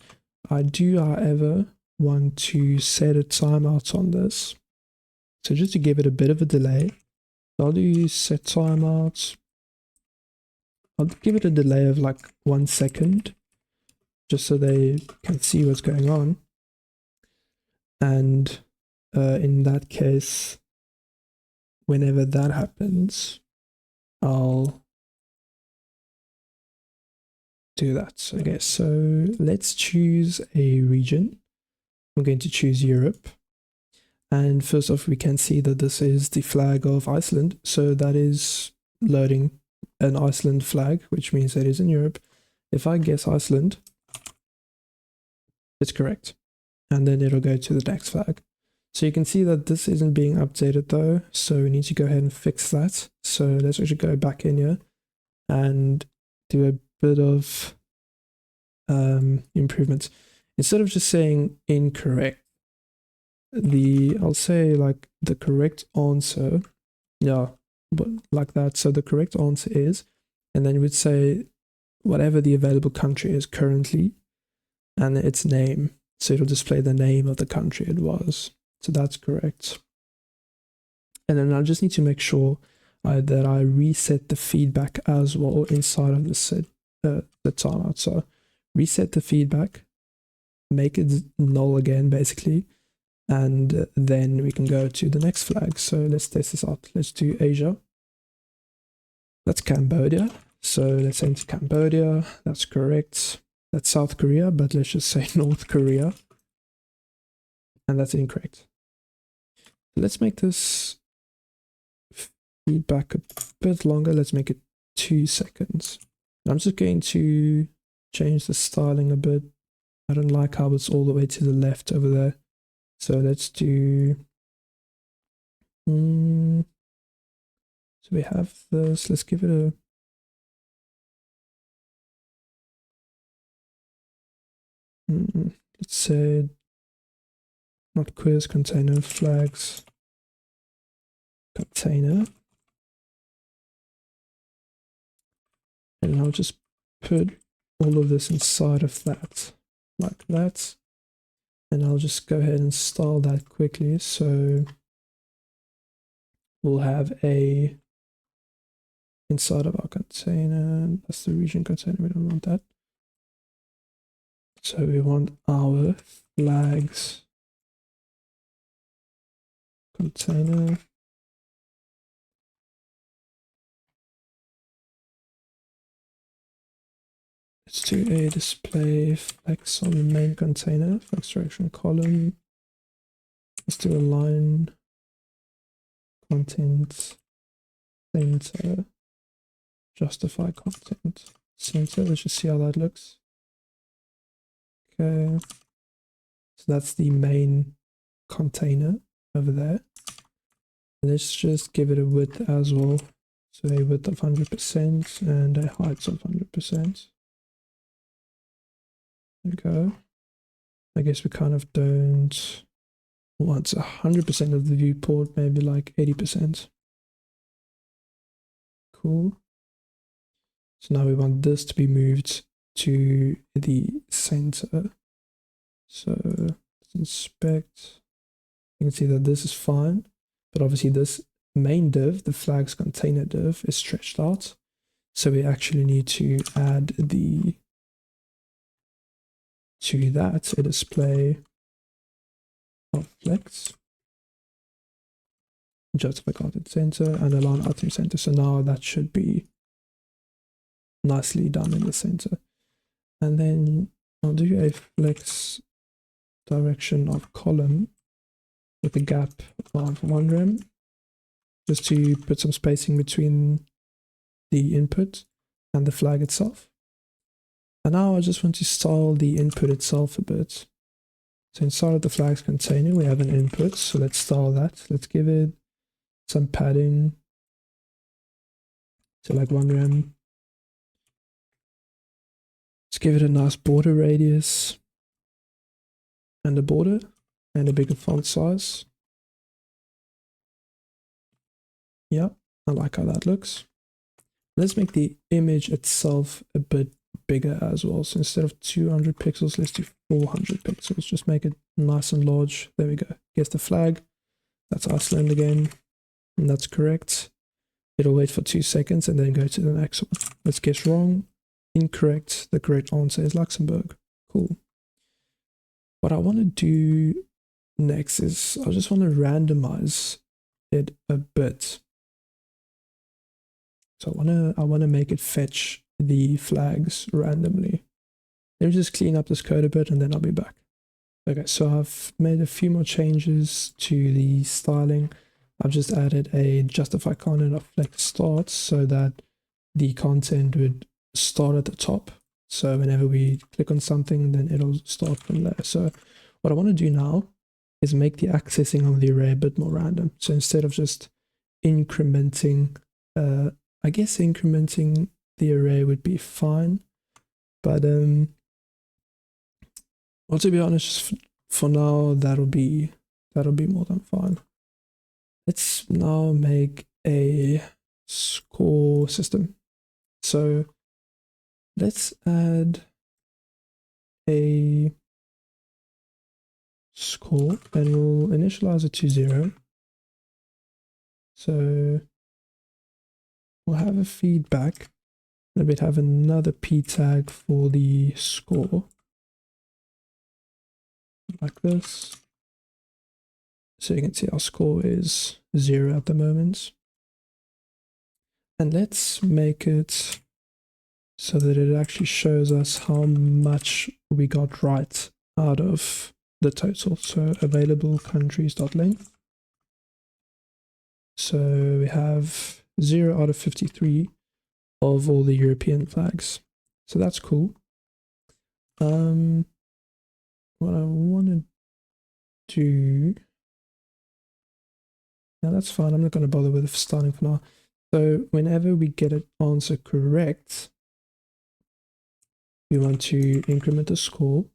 I do, however, want to set a timeout on this. So just to give it a bit of a delay, I'll do set timeout. I'll give it a delay of like 1 second, just so they can see what's going on. And in that case, whenever that happens, I'll do that. Okay, so let's choose a region. I'm going to choose Europe. And first off, we can see that this is the flag of Iceland. So that is loading an Iceland flag, which means that is in Europe. If I guess Iceland, it's correct. And then it'll go to the next flag. So you can see that this isn't being updated though, so we need to go ahead and fix that. So let's actually go back in here and do a bit of improvements. Instead of just saying incorrect, I'll say like the correct answer, yeah, but like that. So the correct answer is, and then you would say whatever the available country is currently and its name. So it'll display the name of the country it was. So that's correct. And then I just need to make sure that I reset the feedback as well inside of the timeout. So reset the feedback, make it null again basically, and then we can go to the next flag. So let's test this out. Let's do Asia. That's Cambodia. So let's enter Cambodia. That's correct. That's South Korea, but let's just say North Korea. And that's incorrect. Let's make this feedback a bit longer. Let's make it 2 seconds. I'm just going to change the styling a bit. I don't like how it's all the way to the left over there. So let's do... so we have this. Let's give it a... let's say... not quiz, container, flags, container. And I'll just put all of this inside of that, like that. And I'll just go ahead and style that quickly. So we'll have a inside of our container. That's the region container. We don't want that. So we want our flags container. Let's do a display flex on the main container, flex direction column. Let's do a line content center, justify content center. Let's just see how that looks. Okay, so that's the main container over there. Let's just give it a width as well. So a width of 100% and a height of 100%. There we go. I guess we kind of don't want 100% of the viewport, maybe like 80%. Cool. So now we want this to be moved to the center. So let's inspect. You can see that this is fine, but obviously this main div, the flags container div, is stretched out. So we actually need to add to that a display of flex, justify content center, and align item center. So now that should be nicely done in the center. And then I'll do a flex direction of column with a gap of 1 rem, just to put some spacing between the input and the flag itself. And now I just want to style the input itself a bit. So inside of the flags container, we have an input. So let's style that. Let's give it some padding. So like 1 rem. Let's give it a nice border radius and a border and a bigger font size. Yeah, I like how that looks. Let's make the image itself a bit bigger as well. So instead of 200 pixels, let's do 400 pixels. Just make it nice and large. There we go. Guess the flag. That's Iceland again. And that's correct. It'll wait for 2 seconds and then go to the next one. Let's guess wrong. Incorrect. The correct answer is Luxembourg. Cool. What I want to do next is I just want to randomize it a bit. So I want to make it fetch the flags randomly. Let me just clean up this code a bit and then I'll be back. Okay, so I've made a few more changes to the styling. I've just added a justify content of flex start so that the content would start at the top So whenever we click on something, then it'll start from there. So what I want to do now is make the accessing of the array a bit more random. So instead of just incrementing, I guess incrementing the array would be fine. But well, to be honest, for now, that'll be more than fine. Let's now make a score system. So let's add a score and we'll initialize it to 0. So we'll have a feedback, and we'd have another p tag for the score, like this. So you can see our score is 0 at the moment. And let's make it so that it actually shows us how much we got right out of the total. So available countries.length. So we have 0 out of 53 of all the European flags. So that's cool. What I want to do... Now that's fine. I'm not going to bother with starting for now. So whenever we get an answer correct, we want to increment the score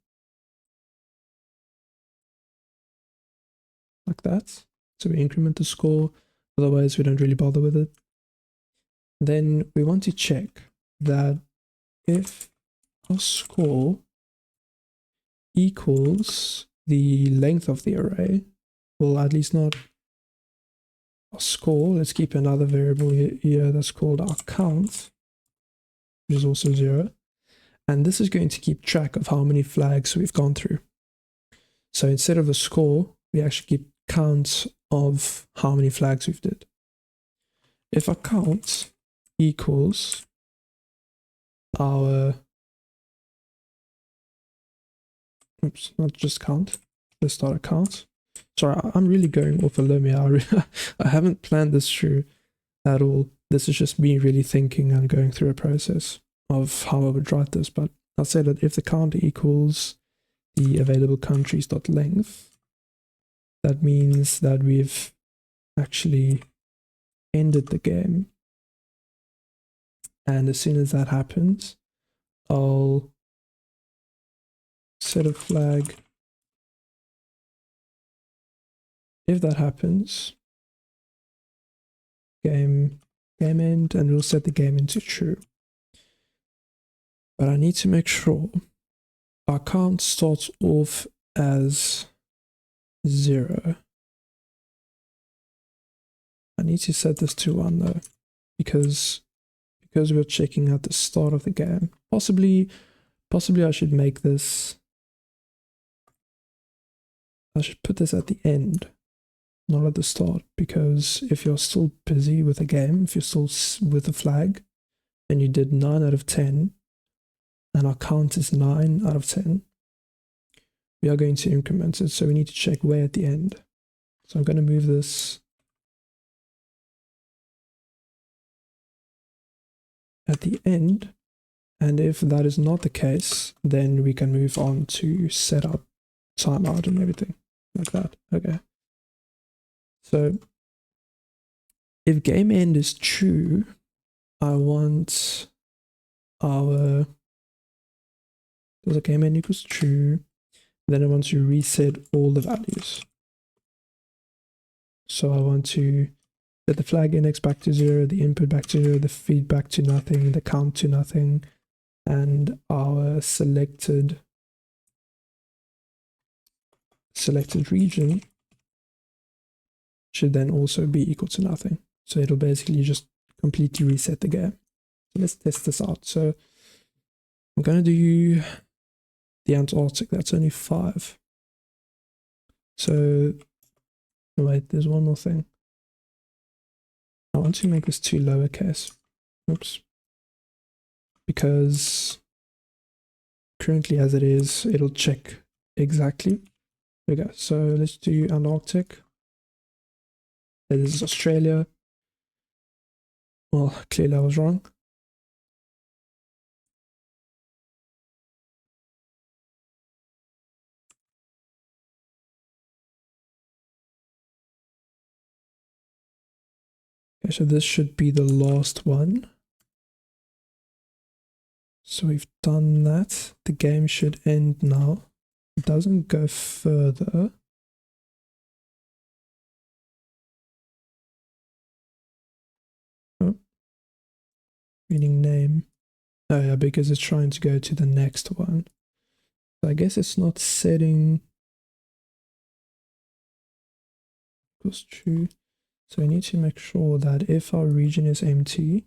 like that. So we increment the score, otherwise we don't really bother with it. Then we want to check that if our score equals the length of the array, well, at least not our score. Let's keep another variable here that's called our count, which is also 0. And this is going to keep track of how many flags we've gone through. So instead of a score, we actually keep count of how many flags we've did. If our count equals our, oops, not just count, let's start a count. Sorry, I'm really going off a limb here. I haven't planned this through at all. This is just me really thinking and going through a process of how I would write this. But I'll say that if the count equals the available countries.length, that means that we've actually ended the game. And as soon as that happens, I'll set a flag. If that happens, game end, and we'll set the game into true. But I need to make sure our count starts off as 0. I need to set this to 1 though, because we're checking at the start of the game. Possibly I should make this, I should put this at the end, not at the start, because if you're still busy with a game, if you're still with a flag, and you did 9 out of 10, and our count is 9 out of 10, we are going to increment it, so we need to check way at the end. So I'm going to move this at the end, and if that is not the case, then we can move on to set up timeout and everything like that. Okay. So if game end is true, I want our, does a game end equals true, then I want to reset all the values. So I want to set the flag index back to 0, the input back to 0, the feed back to nothing, the count to nothing, and our selected region should then also be equal to nothing. So it'll basically just completely reset the game. So let's test this out. So I'm going to do the Antarctic. That's only 5. So wait, there's one more thing. I want to make this 2 lowercase. Oops. Because currently as it is, it'll check exactly. There we go. So let's do Antarctic. This is Australia. Well, clearly I was wrong. Okay, so this should be the last one. So we've done that. The game should end now. It doesn't go further. Oh, reading name. Oh yeah, because it's trying to go to the next one. So I guess it's not setting equals true. So we need to make sure that if our region is empty,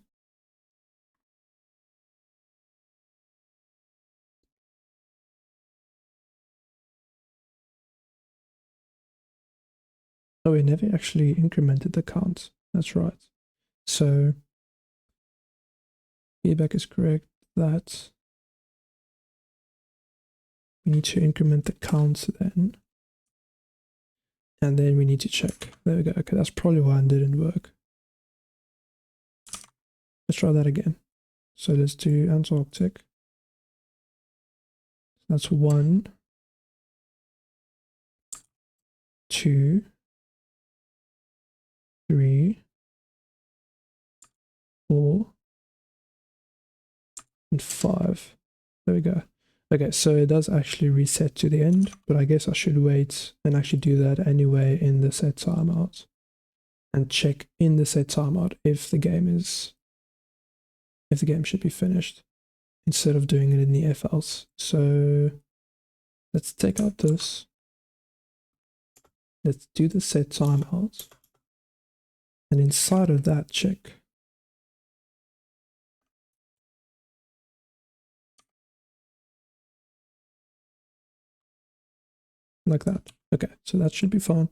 oh, we never actually incremented the count. That's right. So feedback is correct that we need to increment the count then. And then we need to check. There we go. Okay, that's probably why it didn't work. Let's try that again. So let's do Antarctic. That's 1, 2, 3, 4, and 5. There we go. Okay, so it does actually reset to the end, but I guess I should wait and actually do that anyway in the set timeout and check in the set timeout if the game should be finished instead of doing it in the if else. So let's take out this. Let's do the set timeout. And inside of that, check. Like that. Okay, so that should be fine.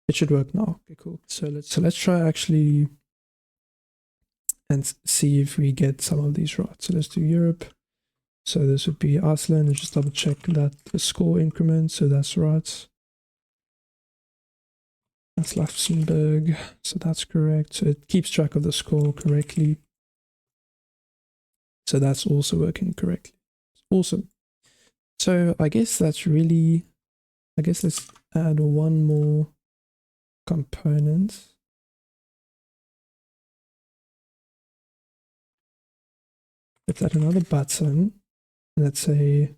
It should work now. Okay, cool. So let's try actually and see if we get some of these right. So let's do Europe. So this would be Iceland, and just double check that the score increment, so that's right. That's Luxembourg, so that's correct. So it keeps track of the score correctly. So that's also working correctly. Awesome. So I guess that's really, I guess let's add one more component. Let's add another button. Let's say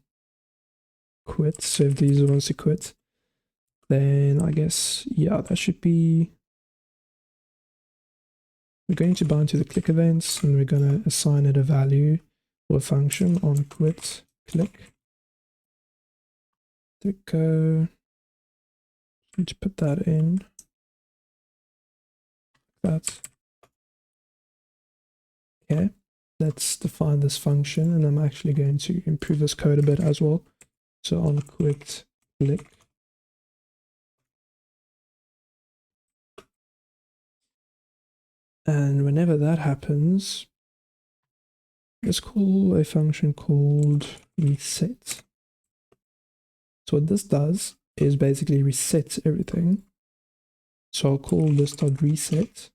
quit. So if the user wants to quit, then I guess, yeah, that should be, we're going to bind to the click events and we're going to assign it a value or a function on quit click. There we go. Need to put that in. That. Okay. Let's define this function, and I'm actually going to improve this code a bit as well. So on quit click. And whenever that happens, let's call a function called reset. So what this does is basically reset everything. So I'll call this .reset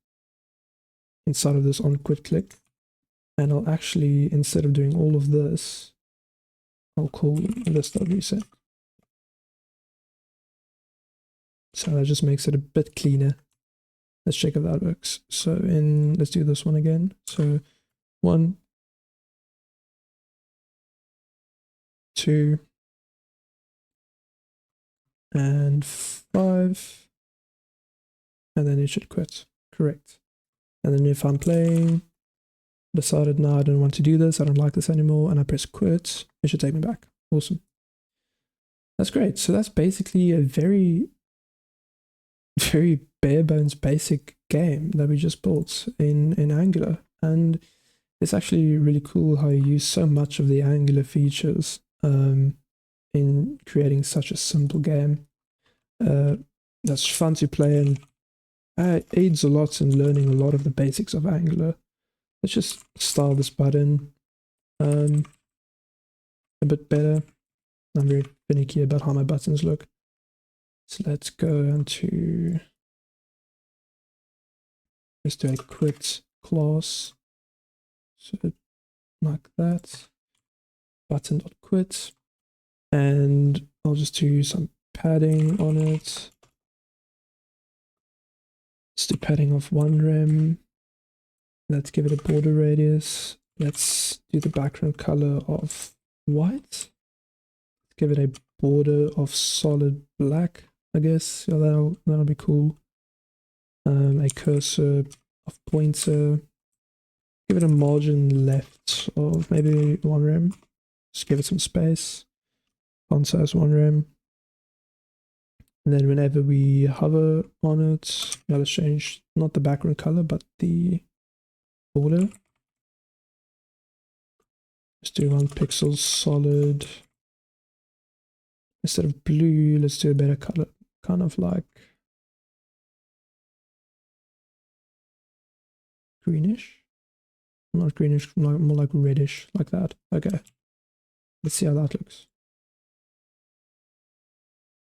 inside of this on quit click. And I'll actually, instead of doing all of this, I'll call this .reset. So that just makes it a bit cleaner. Let's check if that works. So let's do this one again. So 1, 2, and 5. And then it should quit. Correct. And then if I'm playing, decided now I don't want to do this, I don't like this anymore, and I press quit, it should take me back. Awesome. That's great. So that's basically a very bare bones basic game that we just built in Angular. And it's actually really cool how you use so much of the Angular features in creating such a simple game. That's fun to play and aids a lot in learning a lot of the basics of Angular. Let's just style this button a bit better. I'm very finicky about how my buttons look. So let's go into, let's do a quit class. So like that, button.quit. And I'll just do some padding on it. Let's do padding of 1 rem. Let's give it a border radius. Let's do the background color of white. Give it a border of solid black, I guess. Yeah, that'll be cool. A cursor of pointer. Give it a margin left of maybe 1 rem. Just give it some space. Font size 1 rem. And then whenever we hover on it, let's change not the background color, but the border. Let's do 1 pixel solid. Instead of blue, let's do a better color, kind of like greenish. Not greenish, more like reddish, like that. Okay. Let's see how that looks.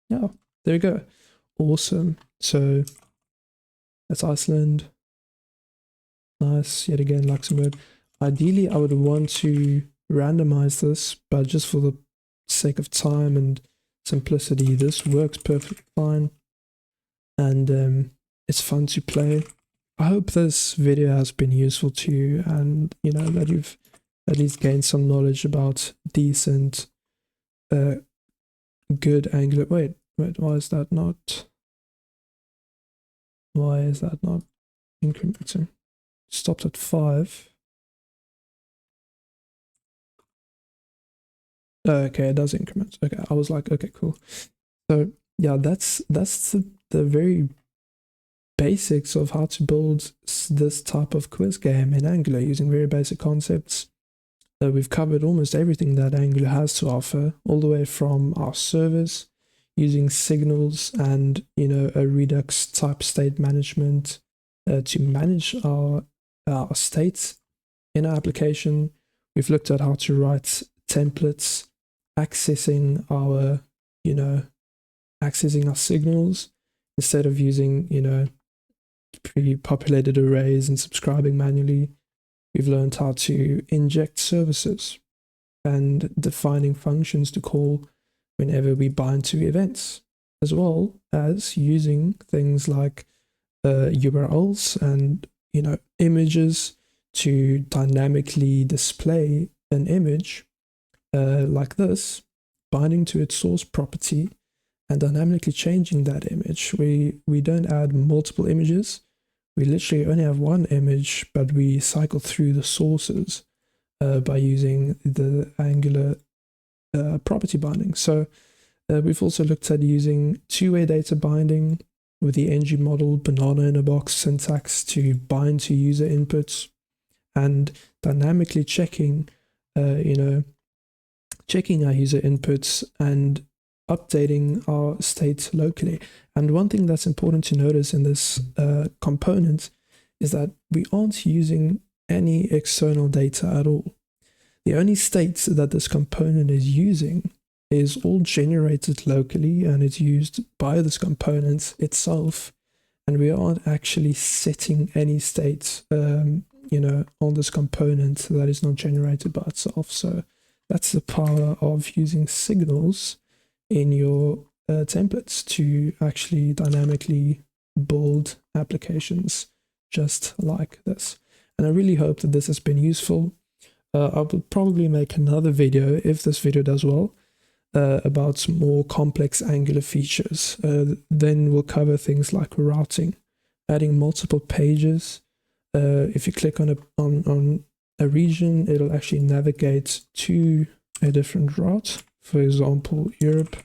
Yeah, there we go. Awesome. So that's Iceland. Nice. Yet again, Luxembourg. Ideally, I would want to randomize this, but just for the sake of time and simplicity, this works perfectly fine. And it's fun to play. I hope this video has been useful to you, and you know that you've at least gained some knowledge about decent, good Angular. Wait, why is that not incrementing? Stopped at 5. Okay, it does increment. Okay, I was like, okay, cool. So yeah, that's the very basics of how to build this type of quiz game in Angular using very basic concepts. We've covered almost everything that Angular has to offer, all the way from our servers using signals and, you know, a Redux type state management to manage our states in our application. We've looked at how to write templates, accessing our signals instead of using, you know, pre-populated arrays and subscribing manually. We've learned how to inject services and defining functions to call whenever we bind to events, as well as using things like URLs and, you know, images to dynamically display an image like this, binding to its source property and dynamically changing that image. We don't add multiple images. We literally only have one image, but we cycle through the sources by using the Angular property binding. So we've also looked at using two-way data binding with the ng model banana in a box syntax to bind to user inputs, and dynamically checking checking our user inputs and updating our state locally. And one thing that's important to notice in this component is that we aren't using any external data at all. The only state that this component is using is all generated locally, and it's used by this component itself, and we aren't actually setting any state on this component that is not generated by itself. So that's the power of using signals in your templates to actually dynamically build applications just like this. And I really hope that this has been useful. I will probably make another video, if this video does well, about more complex Angular features. Then we'll cover things like routing, adding multiple pages. If you click on a region, it'll actually navigate to a different route, for example, Europe,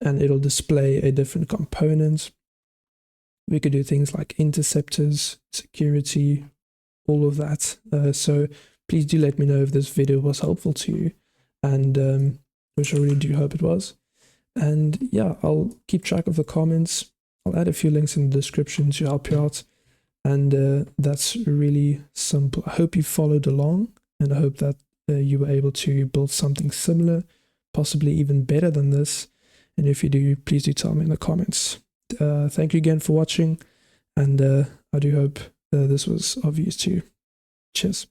and it'll display a different component. We could do things like interceptors, security, all of that. So please do let me know if this video was helpful to you, and which I really do hope it was. And yeah, I'll keep track of the comments. I'll add a few links in the description to help you out. And that's really simple. I hope you followed along, and I hope that you were able to build something similar, possibly even better than this. And if you do, please do tell me in the comments. Thank you again for watching, and I do hope this was of use to you. Cheers.